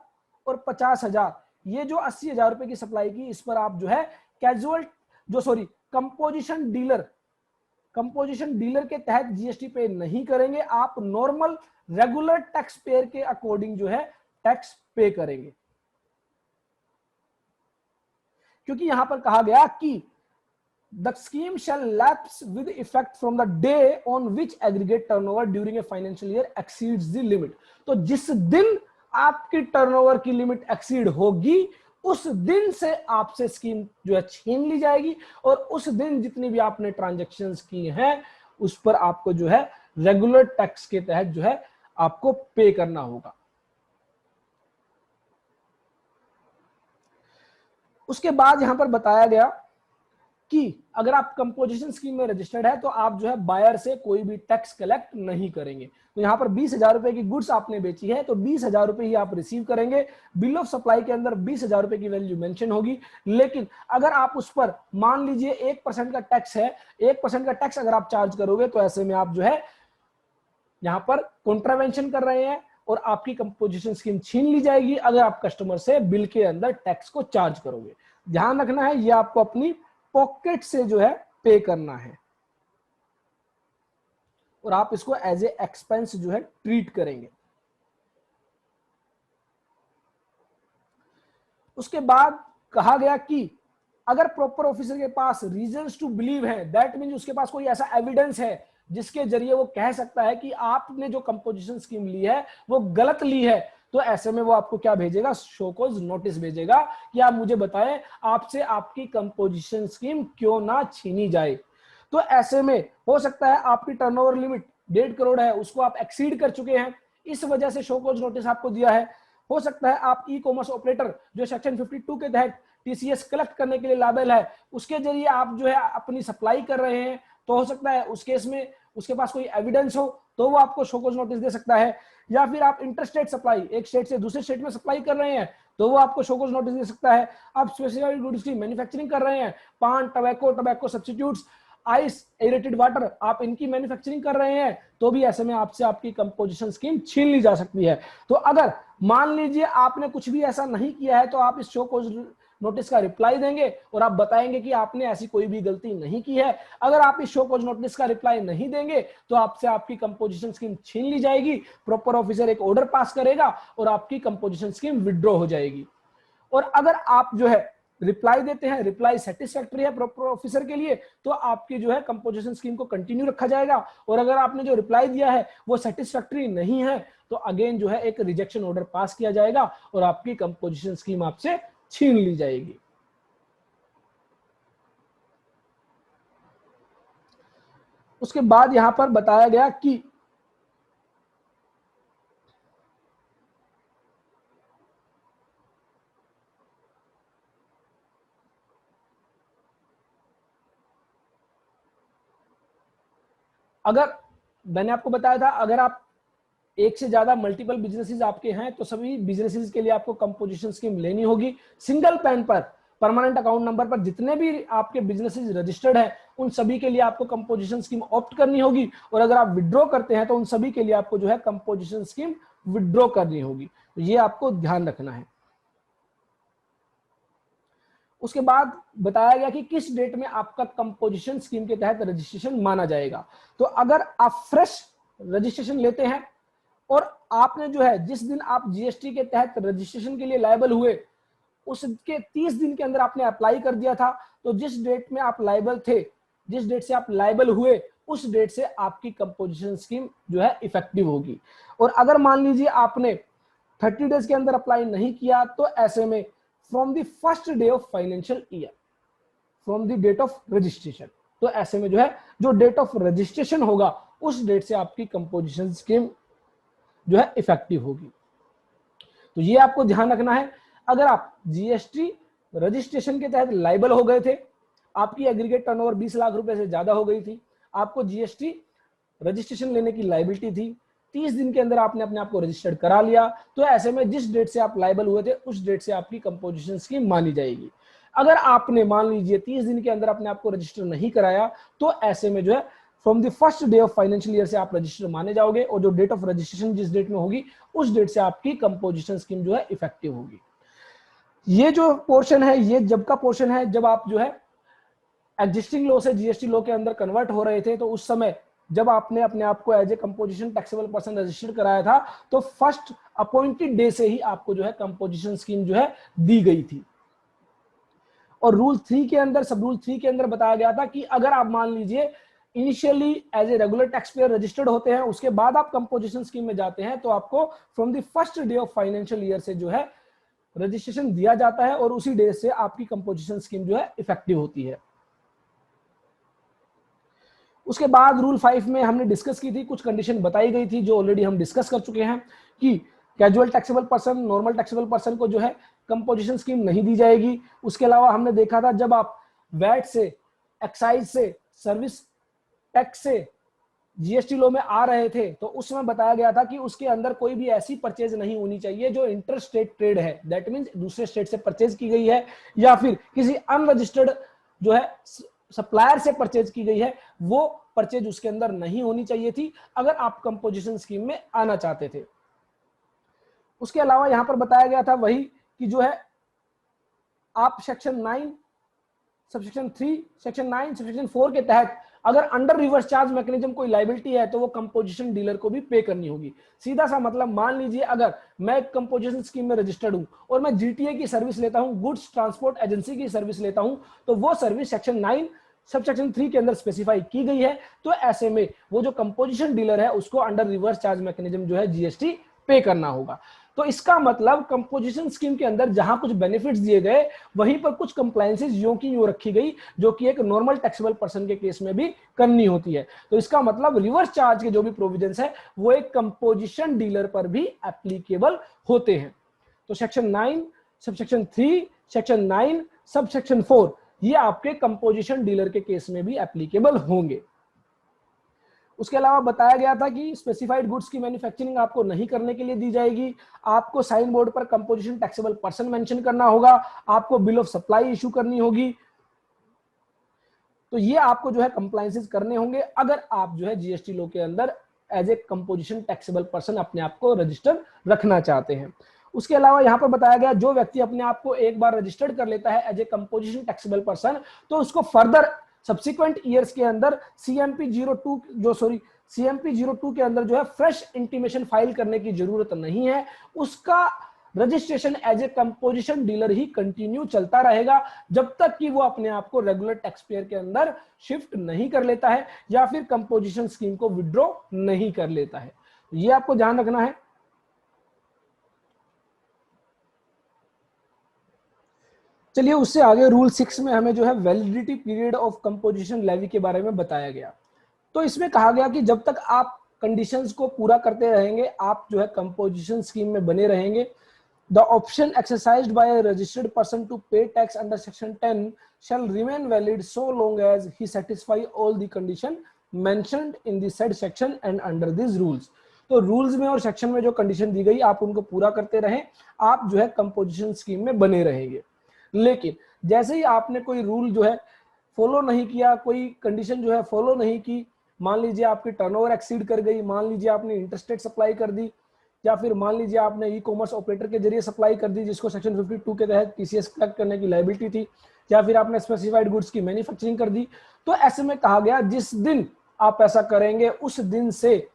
और 50,000, ये जो 80,000 रुपए की सप्लाई की, इस पर आप जो है कंपोजिशन डीलर के तहत जीएसटी पे नहीं करेंगे। आप नॉर्मल रेगुलर टैक्स पेयर के अकॉर्डिंग जो है टैक्स पे करेंगे। क्योंकि यहां पर कहा गया कि the scheme shall lapse with effect from the day on which aggregate turnover during a financial year exceeds the limit. तो जिस दिन आपकी टर्नओवर की लिमिट एक्सीड होगी उस दिन से आपसे स्कीम जो है छीन ली जाएगी और उस दिन जितनी भी आपने ट्रांजैक्शंस की हैं उस पर आपको जो है रेगुलर टैक्स के तहत जो है आपको पे करना होगा। उसके बाद यहां पर बताया गया कि अगर आप कंपोजिशन स्कीम में रजिस्टर्ड है तो आप जो है बायर से कोई भी टैक्स कलेक्ट नहीं करेंगे। तो यहां पर 20,000 रुपए की गुड्स आपने बेची है तो 20,000 रुपए ही आप रिसीव करेंगे। बिल ऑफ सप्लाई के अंदर 20,000 रुपए की वैल्यू मेंशन होगी। लेकिन अगर आप उस पर मान लीजिए 1% का टैक्स है, 1% का टैक्स अगर आप चार्ज करोगे तो ऐसे में आप जो है यहां पर कॉन्ट्रावेंशन कर रहे हैं और आपकी कंपोजिशन स्कीम छीन ली जाएगी अगर आप कस्टमर से बिल के अंदर टैक्स को चार्ज करोगे। ध्यान रखना है, ये आपको अपनी पॉकेट से जो है पे करना है और आप इसको एज ए एक्सपेंस जो है ट्रीट करेंगे। उसके बाद कहा गया कि अगर प्रॉपर ऑफिसर के पास रीजंस टू बिलीव है, दैट मीन उसके पास कोई ऐसा एविडेंस है जिसके जरिए वो कह सकता है कि आपने जो कंपोजिशन स्कीम ली है वो गलत ली है, तो ऐसे में वो आपको क्या भेजेगा, शो कॉज नोटिस भेजेगा कि आप मुझे बताएं आपसे आपकी कंपोजिशन स्कीम क्यों ना छीनी जाए। तो ऐसे में हो सकता है आपकी टर्नओवर लिमिट 1.5 करोड़ है, उसको आप एक्सीड कर चुके हैं, इस वजह से शो कॉज नोटिस आपको दिया है। हो सकता है आप ई कॉमर्स ऑपरेटर जो सेक्शन 52 के तहत टीसीएस कलेक्ट करने के लिए लायबल है, उसके जरिए आप जो है अपनी सप्लाई कर रहे हैं, तो हो सकता है उस केस में उसके पास कोई एविडेंस हो तो वो आपको शो कॉज नोटिस दे सकता है। या फिर आप इंटरस्टेट सप्लाई, एक स्टेट से दूसरे स्टेट में सप्लाई कर रहे हैं तो वो आपको शो कॉज नोटिस दे सकता है। आप स्पेसिफाइड गुड्स की मैन्युफैक्चरिंग कर रहे हैं, पान, tobacco, tobacco substitutes, ice, aerated water, आप इनकी मैन्युफैक्चरिंग कर रहे हैं तो भी ऐसे में आपसे आपकी कंपोजिशन स्कीम छीन ली जा सकती है। तो अगर मान लीजिए आपने कुछ भी ऐसा नहीं किया है तो आप इस शो कॉज नोटिस का रिप्लाई देंगे और आप बताएंगे कि आपने ऐसी कोई भी गलती नहीं की है। अगर आप इस शो कॉज नोटिस का रिप्लाई नहीं देंगे तो आपसे आपकी कंपोजिशन स्कीम छीन ली जाएगी, प्रॉपर ऑफिसर एक ऑर्डर पास करेगा और आपकी कंपोजिशन स्कीम विड्रॉ हो जाएगी। और अगर आप जो है रिप्लाई देते हैं, रिप्लाई सेटिस्फैक्टरी है प्रॉपर ऑफिसर के लिए, तो आपकी जो है कंपोजिशन स्कीम को कंटिन्यू रखा जाएगा। और अगर आपने जो रिप्लाई दिया है वो सेटिस्फैक्टरी नहीं है तो अगेन जो है एक रिजेक्शन ऑर्डर पास किया जाएगा और आपकी कंपोजिशन स्कीम आपसे छीन ली जाएगी। उसके बाद यहां पर बताया गया कि अगर मैंने आपको बताया था अगर आप एक से ज्यादा मल्टीपल बिजनेसेस आपके हैं तो सभी बिजनेसेस के लिए आपको कंपोजिशन स्कीम लेनी होगी। सिंगल पैन पर परमानेंट अकाउंट नंबर पर जितने भी आपके बिजनेसेस रजिस्टर्ड है उन सभी के लिए आपको कंपोजिशन स्कीम ऑप्ट करनी होगी। और अगर आप विड्रॉ करते हैं तो उन सभी के लिए आपको जो है कंपोजिशन स्कीम विड्रॉ करनी होगी। तो ये आपको ध्यान रखना है। उसके बाद बताया गया कि किस डेट में आपका कंपोजिशन स्कीम के तहत रजिस्ट्रेशन माना जाएगा। तो अगर आप फ्रेश रजिस्ट्रेशन लेते हैं और आपने जो है जिस दिन आप जीएसटी के तहत रजिस्ट्रेशन के लिए लायबल हुए उसके 30 दिन के अंदर आपने अप्लाई कर दिया था, तो जिस डेट में आप लायबल थे, जिस डेट से आप लायबल हुए उस डेट से आपकी कंपोजिशन स्कीम जो है इफेक्टिव होगी। और अगर मान लीजिए आपने 30 डेज के अंदर अप्लाई नहीं किया तो ऐसे में from the first day of financial year, from the date of registration, तो ऐसे में जो है जो डेट ऑफ रजिस्ट्रेशन होगा उस डेट से आपकी कंपोजिशन स्कीम जो है इफेक्टिव होगी। तो ये आपको ध्यान रखना है। अगर आप जीएसटी रजिस्ट्रेशन के तहत लायबल हो गए थे, आपकी एग्रीगेट टर्नओवर 20 लाख रुपए से ज्यादा हो गई थी, आपको जीएसटी रजिस्ट्रेशन लेने की लायबिलिटी थी, 30 दिन के अंदर आपने अपने आप को रजिस्टर्ड करा लिया, तो ऐसे में जिस डेट से आप लायबल हुए थे उस डेट से आपकी कंपोजिशन स्कीम मानी जाएगी। अगर आपने मान लीजिए 30 दिन के अंदर अपने आप को रजिस्टर नहीं कराया तो ऐसे में जो है from the first day of financial year से आप रजिस्टर माने जाओगे और जो डेट ऑफ रजिस्ट्रेशन जिस डेट में होगी उस डेट से आपकी कंपोजिशन स्कीम जो है इफेक्टिव होगी। ये जो पोर्शन है ये जब का पोर्शन है जब आप जो है एग्जिस्टिंग लॉ से जीएसटी लॉ के अंदर कन्वर्ट हो रहे थे, तो उस समय जब आपने अपने आप को as a composition taxable person registered कराया था तो फर्स्ट अपॉइंटेड डे से ही आपको जो है कंपोजिशन स्कीम जो है दी गई थी। और रूल 3 के अंदर, सब रूल 3 के अंदर बताया गया था कि अगर आप मान लीजिए initially as a regular tax payer registered होते हैं, उसके बाद आप कंपोजिशन स्कीम में जाते हैं, तो आपको from the first day of financial year से जो है रजिस्ट्रेशन दिया जाता है और उसी डे से आपकी कंपोजिशन स्कीम जो है इफेक्टिव होती है। उसके बाद रूल 5 में हमने डिस्कस की थी, कुछ कंडीशन बताई गई थी जो ऑलरेडी हम डिस्कस कर चुके हैं कि casual taxable person, normal taxable person को जो है कंपोजिशन स्कीम नहीं दी जाएगी। उसके अलावा हमने देखा था जब आप वैट से, एक्साइज से, सर्विस टैक्स से जीएसटी लॉ में आ रहे थे तो उस समय बताया गया था कि उसके अंदर कोई भी ऐसी परचेज नहीं होनी चाहिए जो इंटर स्टेट ट्रेड है, दैट मींस दूसरे स्टेट से परचेज की गई है या फिर किसी अनरजिस्टर्ड जो है सप्लायर से परचेज की गई है, वो परचेज उसके अंदर नहीं होनी चाहिए थी अगर आप कंपोजिशन स्कीम में आना चाहते थे। उसके अलावा यहां पर बताया गया था वही कि जो है आप सेक्शन 9 सबसेक्शन 3, सेक्शन 9 सबसेक्शन 4 के तहत अगर अंडर रिवर्स चार्ज मैकेनिज्म कोई लायबिलिटी है तो वो कंपोजिशन डीलर को भी पे करनी होगी। सीधा सा मतलब मान लीजिए अगर मैं कंपोजिशन स्कीम में रजिस्टर्ड हूं और मैं जीटीए की सर्विस लेता हूं, गुड्स ट्रांसपोर्ट एजेंसी की सर्विस लेता हूं, तो वो सर्विस सेक्शन 9 सबसेक्शन 3 के अंदर स्पेसिफाई की गई है, तो ऐसे में वो जो कंपोजिशन डीलर है उसको अंडर रिवर्स चार्ज मैकेनिज्म जो है जीएसटी पे करना होगा। तो इसका मतलब कंपोजिशन स्कीम के अंदर जहां कुछ बेनिफिट्स दिए गए वहीं पर कुछ कंप्लायंसेस यूं की यूं रखी गई जो कि एक नॉर्मल टैक्सेबल पर्सन के केस में भी करनी होती है। तो इसका मतलब रिवर्स चार्ज के जो भी प्रोविजंस है वो एक कंपोजिशन डीलर पर भी एप्लीकेबल होते हैं। तो सेक्शन 9 सबसेक्शन 3, सेक्शन 9 सबसेक्शन 4 ये आपके कंपोजिशन डीलर के केस में भी एप्लीकेबल होंगे। उसके अलावा बताया गया था कि स्पेसिफाइड गुड्स की मैन्युफैक्चरिंग आपको नहीं करने के लिए दी जाएगी, आपको साइन बोर्ड पर कंपोजिशन टैक्सेबल पर्सन मेंशन करना होगा, आपको बिल ऑफ सप्लाई इशू करनी होगी। तो ये आपको जो है कंप्लायंसेस करने होंगे अगर आप जो है जीएसटी लॉ के अंदर as a composition taxable person अपने आप को रजिस्टर रखना चाहते हैं। उसके अलावा यहां पर बताया गया जो व्यक्ति अपने आप को एक बार रजिस्टर्ड कर लेता है as a composition taxable person तो उसको फर्दर सब्सिक्वेंट ईयर्स के अंदर सीएमपी 02 के अंदर जो है फ्रेश इंटीमेशन फाइल करने की जरूरत नहीं है। उसका registration as a composition dealer ही कंटिन्यू चलता रहेगा जब तक कि वो अपने आप को रेगुलर टैक्स पेयर के अंदर शिफ्ट नहीं कर लेता है या फिर कंपोजिशन स्कीम को विड्रॉ नहीं कर लेता है। ये आपको ध्यान रखना है। चलिए उससे आगे रूल 6 में हमें जो है validity period of composition levy के बारे में बताया गया। तो इसमें कहा गया कि जब तक आप कंडीशंस को पूरा करते रहेंगे, आप जो है कंपोजिशन स्कीम में बने रहेंगे, the option exercised by a registered person to pay tax under section 10 shall remain valid so long as he satisfy all the condition mentioned in the said section and under these rules। तो रूल्स में और सेक्शन में जो कंडीशन दी गई आप उनको पूरा करते रहें, आप जो है कंपोजिशन स्कीम में बने रहेंगे। लेकिन जैसे ही आपने कोई रूल जो है फॉलो नहीं किया, कोई कंडीशन जो है फॉलो नहीं की, मान लीजिए आपकी टर्नओवर एक्सीड कर गई, मान लीजिए आपने इंटरस्टेट सप्लाई कर दी, या फिर मान लीजिए आपने ई कॉमर्स ऑपरेटर के जरिए सप्लाई कर दी जिसको सेक्शन 52 के तहत टीसीएस कलेक्ट करने की लायबिलिटी थी, या फिर आपने स्पेसिफाइड गुड्स की मैन्युफैक्चरिंग कर दी, तो ऐसे में कहा गया जिस दिन आप ऐसा करेंगे उस दिन से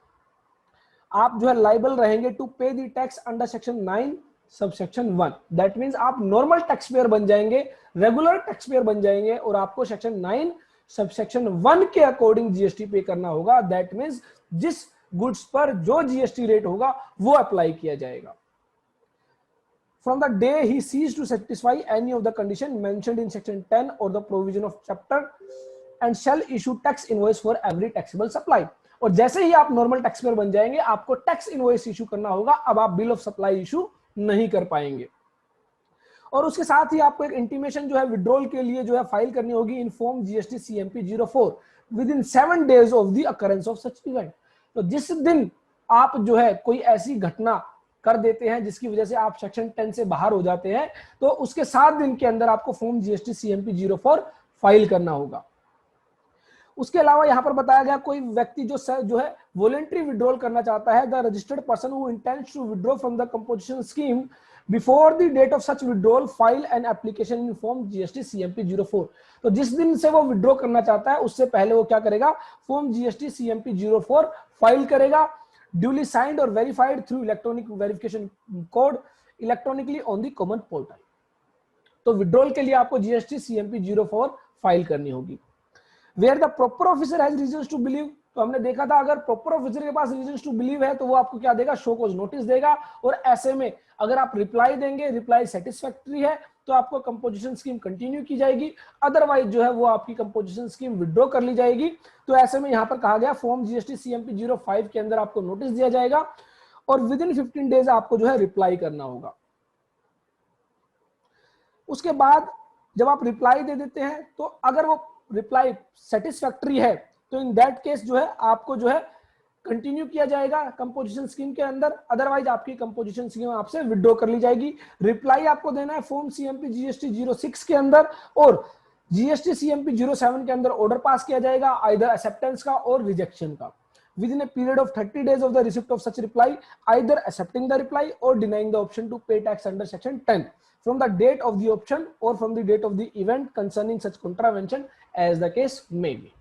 आप जो है लाइबल रहेंगे टू पे the tax under section 9 subsection 1। That means आप नॉर्मल टैक्स पेयर बन जाएंगे, रेगुलर टैक्स पेयर बन जाएंगे और आपको सेक्शन 9 सबसेक्शन 1 के अकॉर्डिंग जीएसटी पे करना होगा। दैट मींस जिस गुड्स पर जो जीएसटी रेट होगा वो अप्लाई किया जाएगा। From the day he ceased to satisfy any of the condition mentioned in section 10 or the provision of chapter and shall issue tax invoice for every taxable supply। और जैसे ही आप नॉर्मल टैक्स पेयर बन जाएंगे आपको टैक्स इनवॉइस इशू करना होगा, अब आप बिल ऑफ सप्लाई इशू नहीं कर पाएंगे। और उसके साथ ही आपको एक इंटीमेशन जो है विड्रॉल के लिए जो है फाइल करनी होगी इन form GST CMP 04 with in 7 days of the occurrence of such event. तो जिस दिन आप जो है कोई ऐसी घटना कर देते हैं जिसकी वजह से आप सेक्शन 10 से बाहर हो जाते हैं, तो उसके 7 दिन के अंदर आपको फॉर्म जीएसटी सीएमपी 04 फाइल करना होगा। उसके अलावा यहां पर बताया गया कोई व्यक्ति जो है वॉलंटरी विड्रॉल करना चाहता है, the registered person who intends to withdraw from the composition scheme before the date of such withdrawal file an application in form GST CMP 04। तो जिस दिन से वो विड्रॉ करना चाहता है उससे पहले वो क्या करेगा, फॉर्म जीएसटी सीएमपी 04 फाइल करेगा, duly signed or verified through electronic verification code electronically on the common portal। तो विड्रॉल के लिए आपको जीएसटी सीएमपी 04 फाइल करनी होगी। Where the proper officer has reasons to believe, तो हमने देखा था अगर प्रॉपर ऑफिसर के पास रीजंस टू बिलीव है तो वो आपको क्या देगा, शो कॉज नोटिस देगा। और ऐसे में अगर आप रिप्लाई देंगे, रिप्लाई सेटिस्फैक्टरी है तो आपको कंपोजिशन स्कीम कंटिन्यू की जाएगी, अदरवाइज जो है वो आपकी कंपोजिशन स्कीम विड्रॉ कर ली जाएगी। तो ऐसे में यहां पर कहा गया फॉर्म जीएसटी सीएमपी 05 के अंदर आपको नोटिस दिया जाएगा और विद इन 15 डेज आपको जो है रिप्लाई करना होगा। उसके बाद जब आप रिप्लाई दे देते हैं तो अगर वो रिप्लाई सेटिस्फैक्टरी है तो इन दैट केस जो है आपको जो है कंटिन्यू किया जाएगा कंपोजिशन स्कीम के अंदर, अदरवाइज आपकी कंपोजिशन स्कीम आपसे विड्रॉ कर ली जाएगी। रिप्लाई आपको देना है फॉर्म सीएमपी जीएसटी 06 के अंदर और जीएसटी सीएमपी 07 के अंदर ऑर्डर पास किया जाएगा आइदर एक्सेप्टेंस का और रिजेक्शन का with in a period of 30 days of the receipt of such reply, either accepting the reply और denying the option to pay tax under section 10 from the date of the option or from the date of the event concerning such contravention as the case may be।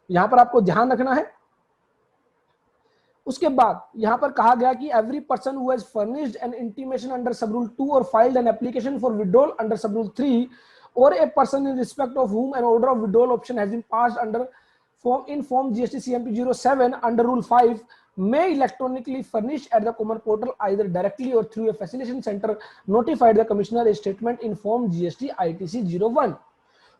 यहां पर आपको ध्यान रखना है। उसके बाद यहां पर कहा गया कि every person who has furnished an intimation under sub rule 2 or filed an application for withdrawal under sub rule 3 or a person in respect of whom an order of withdrawal option has been passed under form GST CMP 07 under rule 5 may electronically furnish at the common portal either directly or through a facilitation center notified the commissioner a statement in form GST ITC 01।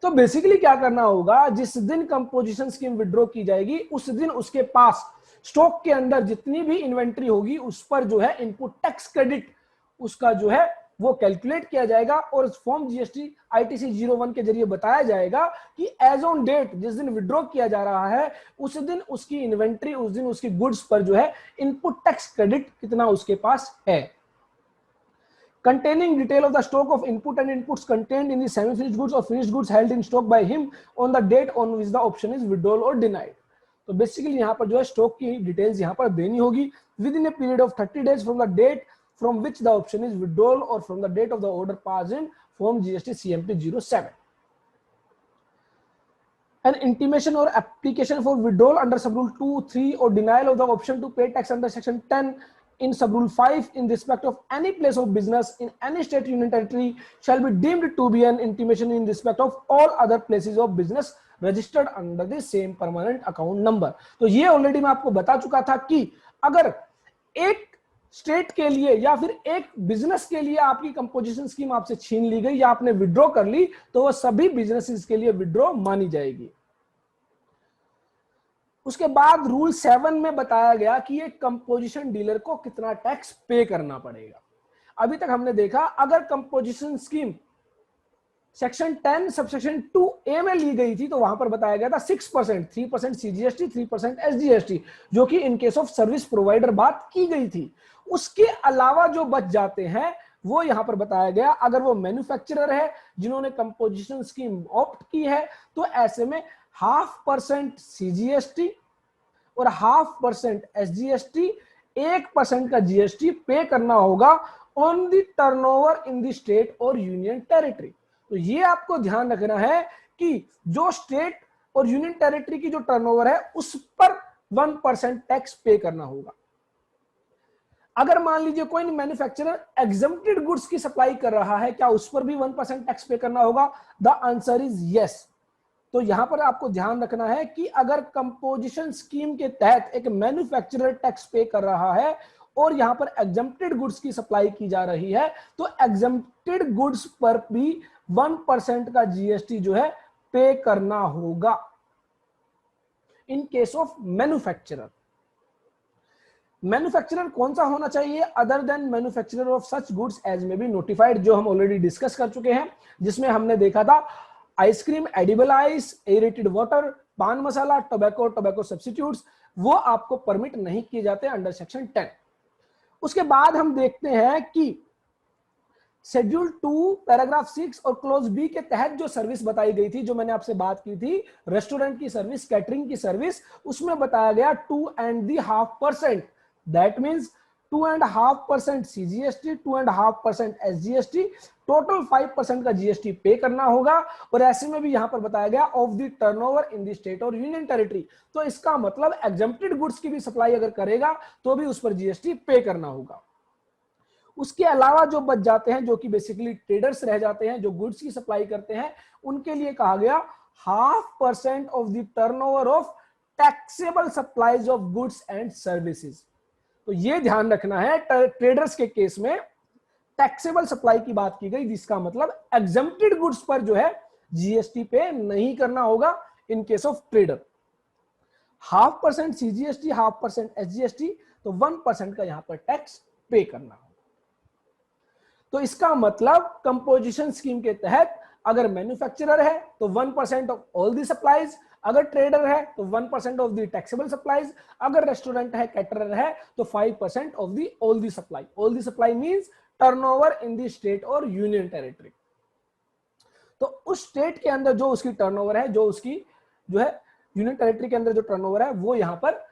तो बेसिकली क्या करना होगा, जिस दिन कंपोजिशन स्कीम विड्रॉ की जाएगी उस दिन उसके पास स्टॉक के अंदर जितनी भी इन्वेंट्री होगी उस पर जो है इनपुट टैक्स क्रेडिट उसका जो है वो कैलकुलेट किया जाएगा और फॉर्म जीएसटी आईटीसी 01 के जरिए बताया जाएगा कि एज ऑन डेट जिस दिन विड्रॉ किया जा रहा है उस दिन उसकी इन्वेंट्री, उस दिन उसकी गुड्स पर जो है इनपुट टैक्स क्रेडिट कितना उसके पास है। Containing detail of the stock of input and inputs contained in the semi-finished goods or finished goods held in stock by him on the date on which the option is withdrawal or denied। तो बेसिकली यहाँ पर जो है स्टॉक की डिटेल्स यहाँ पर देनी होगी within a period of 30 days from the date from which the option is withdrawal or from the date of the order passed in form GST CMP 07। An intimation or application for withdrawal under sub rule 2, 3 or denial of the option to pay tax under section 10 in sub rule 5 in respect of any place of business in any state union territory shall be deemed to be an intimation in respect of all other places of business registered under the same permanent account number। तो ये ऑलरेडी मैं आपको बता चुका था कि अगर एक स्टेट के लिए या फिर एक बिजनेस के लिए आपकी कंपोजिशन स्कीम आपसे छीन ली गई या आपने विड्रॉ कर ली तो वो सभी बिजनेसेस के लिए विड्रॉ मानी जाएगी। उसके बाद रूल 7 में बताया गया कि एक कंपोजिशन डीलर को कितना टैक्स पे करना पड़ेगा। अभी तक हमने देखा अगर composition scheme section 10 subsection 2A में ली गई थी तो वहां पर बताया गया था 6%, 3% सीजीएसटी, 3% एसजीएसटी, जो कि इन केस ऑफ सर्विस प्रोवाइडर बात की गई थी। उसके अलावा जो बच जाते हैं वो यहां पर बताया गया अगर वो मैन्युफैक्चरर है जिन्होंने कंपोजिशन स्कीम ऑप्ट की है तो ऐसे में 0.5% सीजीएसटी और 0.5% एसजीएसटी, 1% का जीएसटी पे करना होगा on the turnover in the state और यूनियन टेरिटरी। तो ये आपको ध्यान रखना है कि जो स्टेट और यूनियन टेरिटरी की जो टर्नओवर है उस पर 1% टैक्स पे करना होगा। अगर मान लीजिए कोई मैन्युफैक्चरर एग्जम्प्टेड गुड्स की सप्लाई कर रहा है, क्या उस पर भी 1% टैक्स पे करना होगा? The answer is yes. तो यहां पर आपको ध्यान रखना है कि अगर कंपोजिशन स्कीम के तहत एक मैन्युफैक्चरर टैक्स पे कर रहा है और यहां पर एग्जम्प्टेड गुड्स की सप्लाई की जा रही है तो एग्जम्प्टेड गुड्स पर भी 1% का जीएसटी जो है पे करना होगा in case of manufacturer. Manufacturer कौन सा होना चाहिए? Other than manufacturer of such goods as may be notified, जो हम ऑलरेडी डिस्कस कर चुके हैं, जिसमें हमने देखा था ice cream, edible ice, aerated water, पान मसाला, टोबैको, टोबैको सब्स्टिट्यूट्स, वो आपको परमिट नहीं किए जाते अंडर सेक्शन 10। उसके बाद हम देखते हैं कि शेड्यूल 2 पैराग्राफ 6 और क्लोज बी के तहत जो सर्विस बताई गई थी, जो मैंने आपसे बात की थी रेस्टोरेंट की सर्विस, कैटरिंग की सर्विस, उसमें बताया गया 2.5%, that means 2.5% CGST, 2.5% SGST, total 5% का जीएसटी पे करना होगा। और ऐसे में भी यहां पर बताया गया of the turnover in the state और यूनियन टेरिटरी। तो इसका मतलब एग्जम्प्टेड गुड्स की भी सप्लाई अगर करेगा तो भी उस पर जीएसटी पे करना होगा। उसके अलावा जो बच जाते हैं, जो कि बेसिकली ट्रेडर्स रह जाते हैं, जो गुड्स की सप्लाई करते हैं, उनके लिए कहा गया 0.5% of the turnover of taxable supplies of goods and services. तो ये ध्यान रखना है, ट्रेडर्स के केस में टैक्सेबल सप्लाई की बात की गई, जिसका मतलब एग्जम्प्टेड गुड्स पर जो है जीएसटी पे नहीं करना होगा in case of trader. 0.5% CGST, 0.5% SGST, तो 1% का यहां पर टैक्स पे करना होगा। तो इसका मतलब कंपोजिशन स्कीम के तहत अगर मैन्युफैक्चरर है तो 1% ऑफ ऑल दी सप्लाईज, अगर ट्रेडर है तो 1% ऑफ दी टैक्सेबल सप्लाईज, अगर रेस्टोरेंट है, कैटरर है तो 5% of the all the supply. All the supply means turnover in the state और यूनियन टेरिटरी। तो उस स्टेट के अंदर जो उसकी टर्नओवर है, जो उसकी जो है यूनियन टेरिटरी के अंदर जो टर्नओवर है, वो यहां पर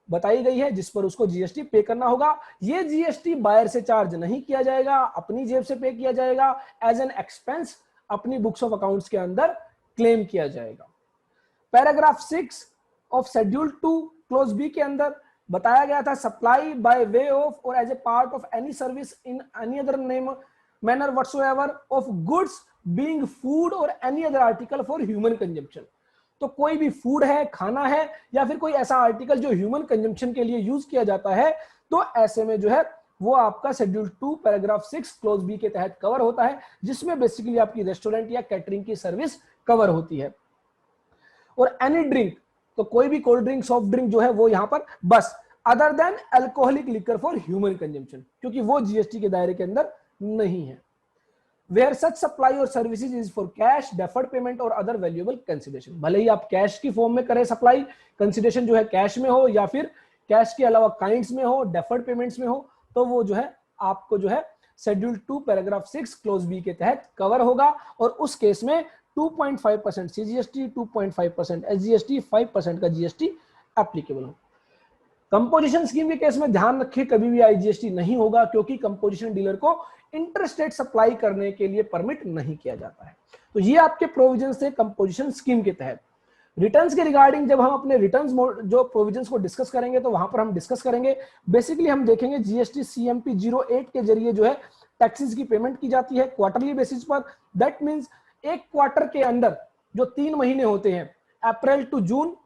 बताई गई है, जिस पर उसको जीएसटी पे करना होगा। ये जीएसटी बायर से चार्ज नहीं किया जाएगा, अपनी जेब से पे किया जाएगा, एज एन एक्सपेंस अपनी बुक्स ऑफ अकाउंट्स के अंदर क्लेम किया जाएगा। Paragraph 6 of schedule 2 clause B के अंदर बताया गया था सप्लाई बाय वे ऑफ और as a part of any service in any other name manner whatsoever of goods being food और any other article for human consumption. तो कोई भी फूड है, खाना है, या फिर कोई ऐसा आर्टिकल जो ह्यूमन कंजम्पशन के लिए यूज किया जाता है, तो ऐसे में जो है वो आपका शेड्यूल 2 पैराग्राफ 6 क्लोज बी के तहत कवर होता है, जिसमें बेसिकली आपकी रेस्टोरेंट या कैटरिंग की सर्विस कवर होती है। और एनी ड्रिंक, तो कोई भी कोल्ड ड्रिंक, सॉफ्ट ड्रिंक जो है वो यहां पर बस other than alcoholic liquor for human consumption, क्योंकि वो जीएसटी के दायरे के अंदर नहीं है। Where such supply or services is for cash, deferred payment और other valuable consideration, भले ही आप कैश की फॉर्म में करें सप्लाई, कंसिडरेशन जो है कैश में हो या फिर कैश के अलावा काइंड्स में हो, डेफर्ड पेमेंट्स में हो, तो वो जो है आपको जो है शेड्यूल 2 पैराग्राफ 6 क्लोज बी के तहत कवर होगा। और उस केस में 2.5% सीजीएसटी, 2.5% एसजीएसटी, 5% का जीएसटी एप्लीकेबल हो। कंपोजिशन स्कीम के केस में ध्यान रखिए कभी भी आईजीएसटी नहीं होगा, क्योंकि कंपोजिशन डीलर को इंटरस्टेट सप्लाई करने के लिए परमिट नहीं किया जाता है। तो ये आपके प्रोविजन थे कंपोजिशन स्कीम के तहत। रिटर्न्स के रिगार्डिंग जब हम अपने रिटर्न्स जो प्रोविजंस को डिस्कस करेंगे तो वहां पर हम डिस्कस करेंगे। बेसिकली हम देखेंगे जीएसटी सीएमपी 08 के जरिए जो है टैक्सेस की पेमेंट की जाती है क्वार्टरली बेसिस पर। दैट मींस एक क्वार्टर के अंदर जो 3 महीने होते हैं, अप्रैल टू जून,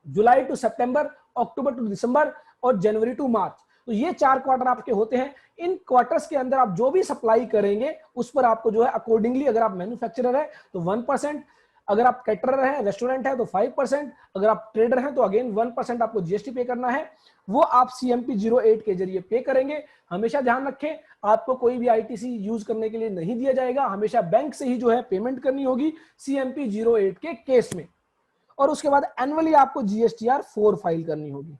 जुलाई टू सितंबर, अक्टूबर टू दिसंबर और जनवरी टू मार्च, तो ये 4 क्वार्टर आपके होते हैं। इन क्वार्टर्स के अंदर आप जो भी सप्लाई करेंगे उस पर आपको जो है अकॉर्डिंगली, अगर आप मैन्युफैक्चरर है तो 1%, अगर आप कैटरर है, रेस्टोरेंट है तो 5%, अगर आप ट्रेडर हैं तो अगेन 1% आपको जीएसटी पे करना है। वो आप सीएमपी 08 के जरिए पे करेंगे। हमेशा ध्यान रखें, आपको कोई भी आईटीसी यूज करने के लिए नहीं दिया जाएगा, हमेशा बैंक से ही जो है पेमेंट करनी होगी सीएमपी 08 के केस में। और उसके बाद एनुअली आपको जीएसटीआर 4 फाइल करनी होगी।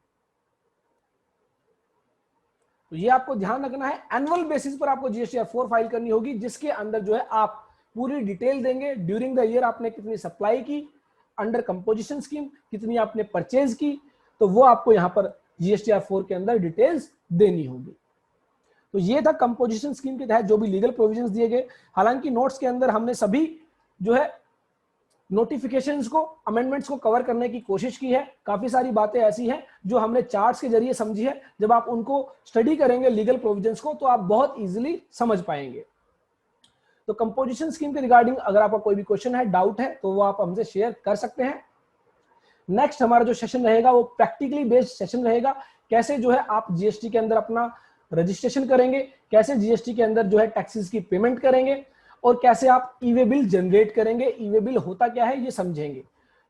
तो ये आपको ध्यान रखना है, एनुअल बेसिस पर आपको जीएसटीआर 4 फाइल करनी होगी, जिसके अंदर जो है आप पूरी डिटेल देंगे। ड्यूरिंग द ईयर आपने कितनी सप्लाई की, अंडर कंपोजिशन स्कीम कितनी आपने परचेज की, तो वो आपको यहां पर जीएसटीआर 4 के अंदर डिटेल्स देनी होगी। तो ये था कंपोजिशन स्कीम के तहत जो भी लीगल प्रोविजंस दिए गए। हालांकि नोट्स के अंदर हमने सभी जो है नोटिफिकेशंस को, अमेंडमेंट्स को कवर करने की कोशिश की है। काफी सारी बातें ऐसी हैं जो हमने चार्ट्स के जरिए समझी है। जब आप उनको स्टडी करेंगे लीगल प्रोविजंस को, तो आप बहुत इजीली समझ पाएंगे। तो कंपोजिशन स्कीम के रिगार्डिंग अगर आपका कोई भी क्वेश्चन है, डाउट है, तो वो आप हमसे शेयर कर सकते हैं। नेक्स्ट हमारा जो सेशन रहेगा वो प्रैक्टिकली बेस्ड सेशन रहेगा। कैसे जो है आप जीएसटी के अंदर अपना रजिस्ट्रेशन करेंगे, कैसे जीएसटी के अंदर जो है टैक्सेस की पेमेंट करेंगे, और कैसे आप ई वे बिल जनरेट करेंगे, ई वे बिल होता क्या है ये समझेंगे।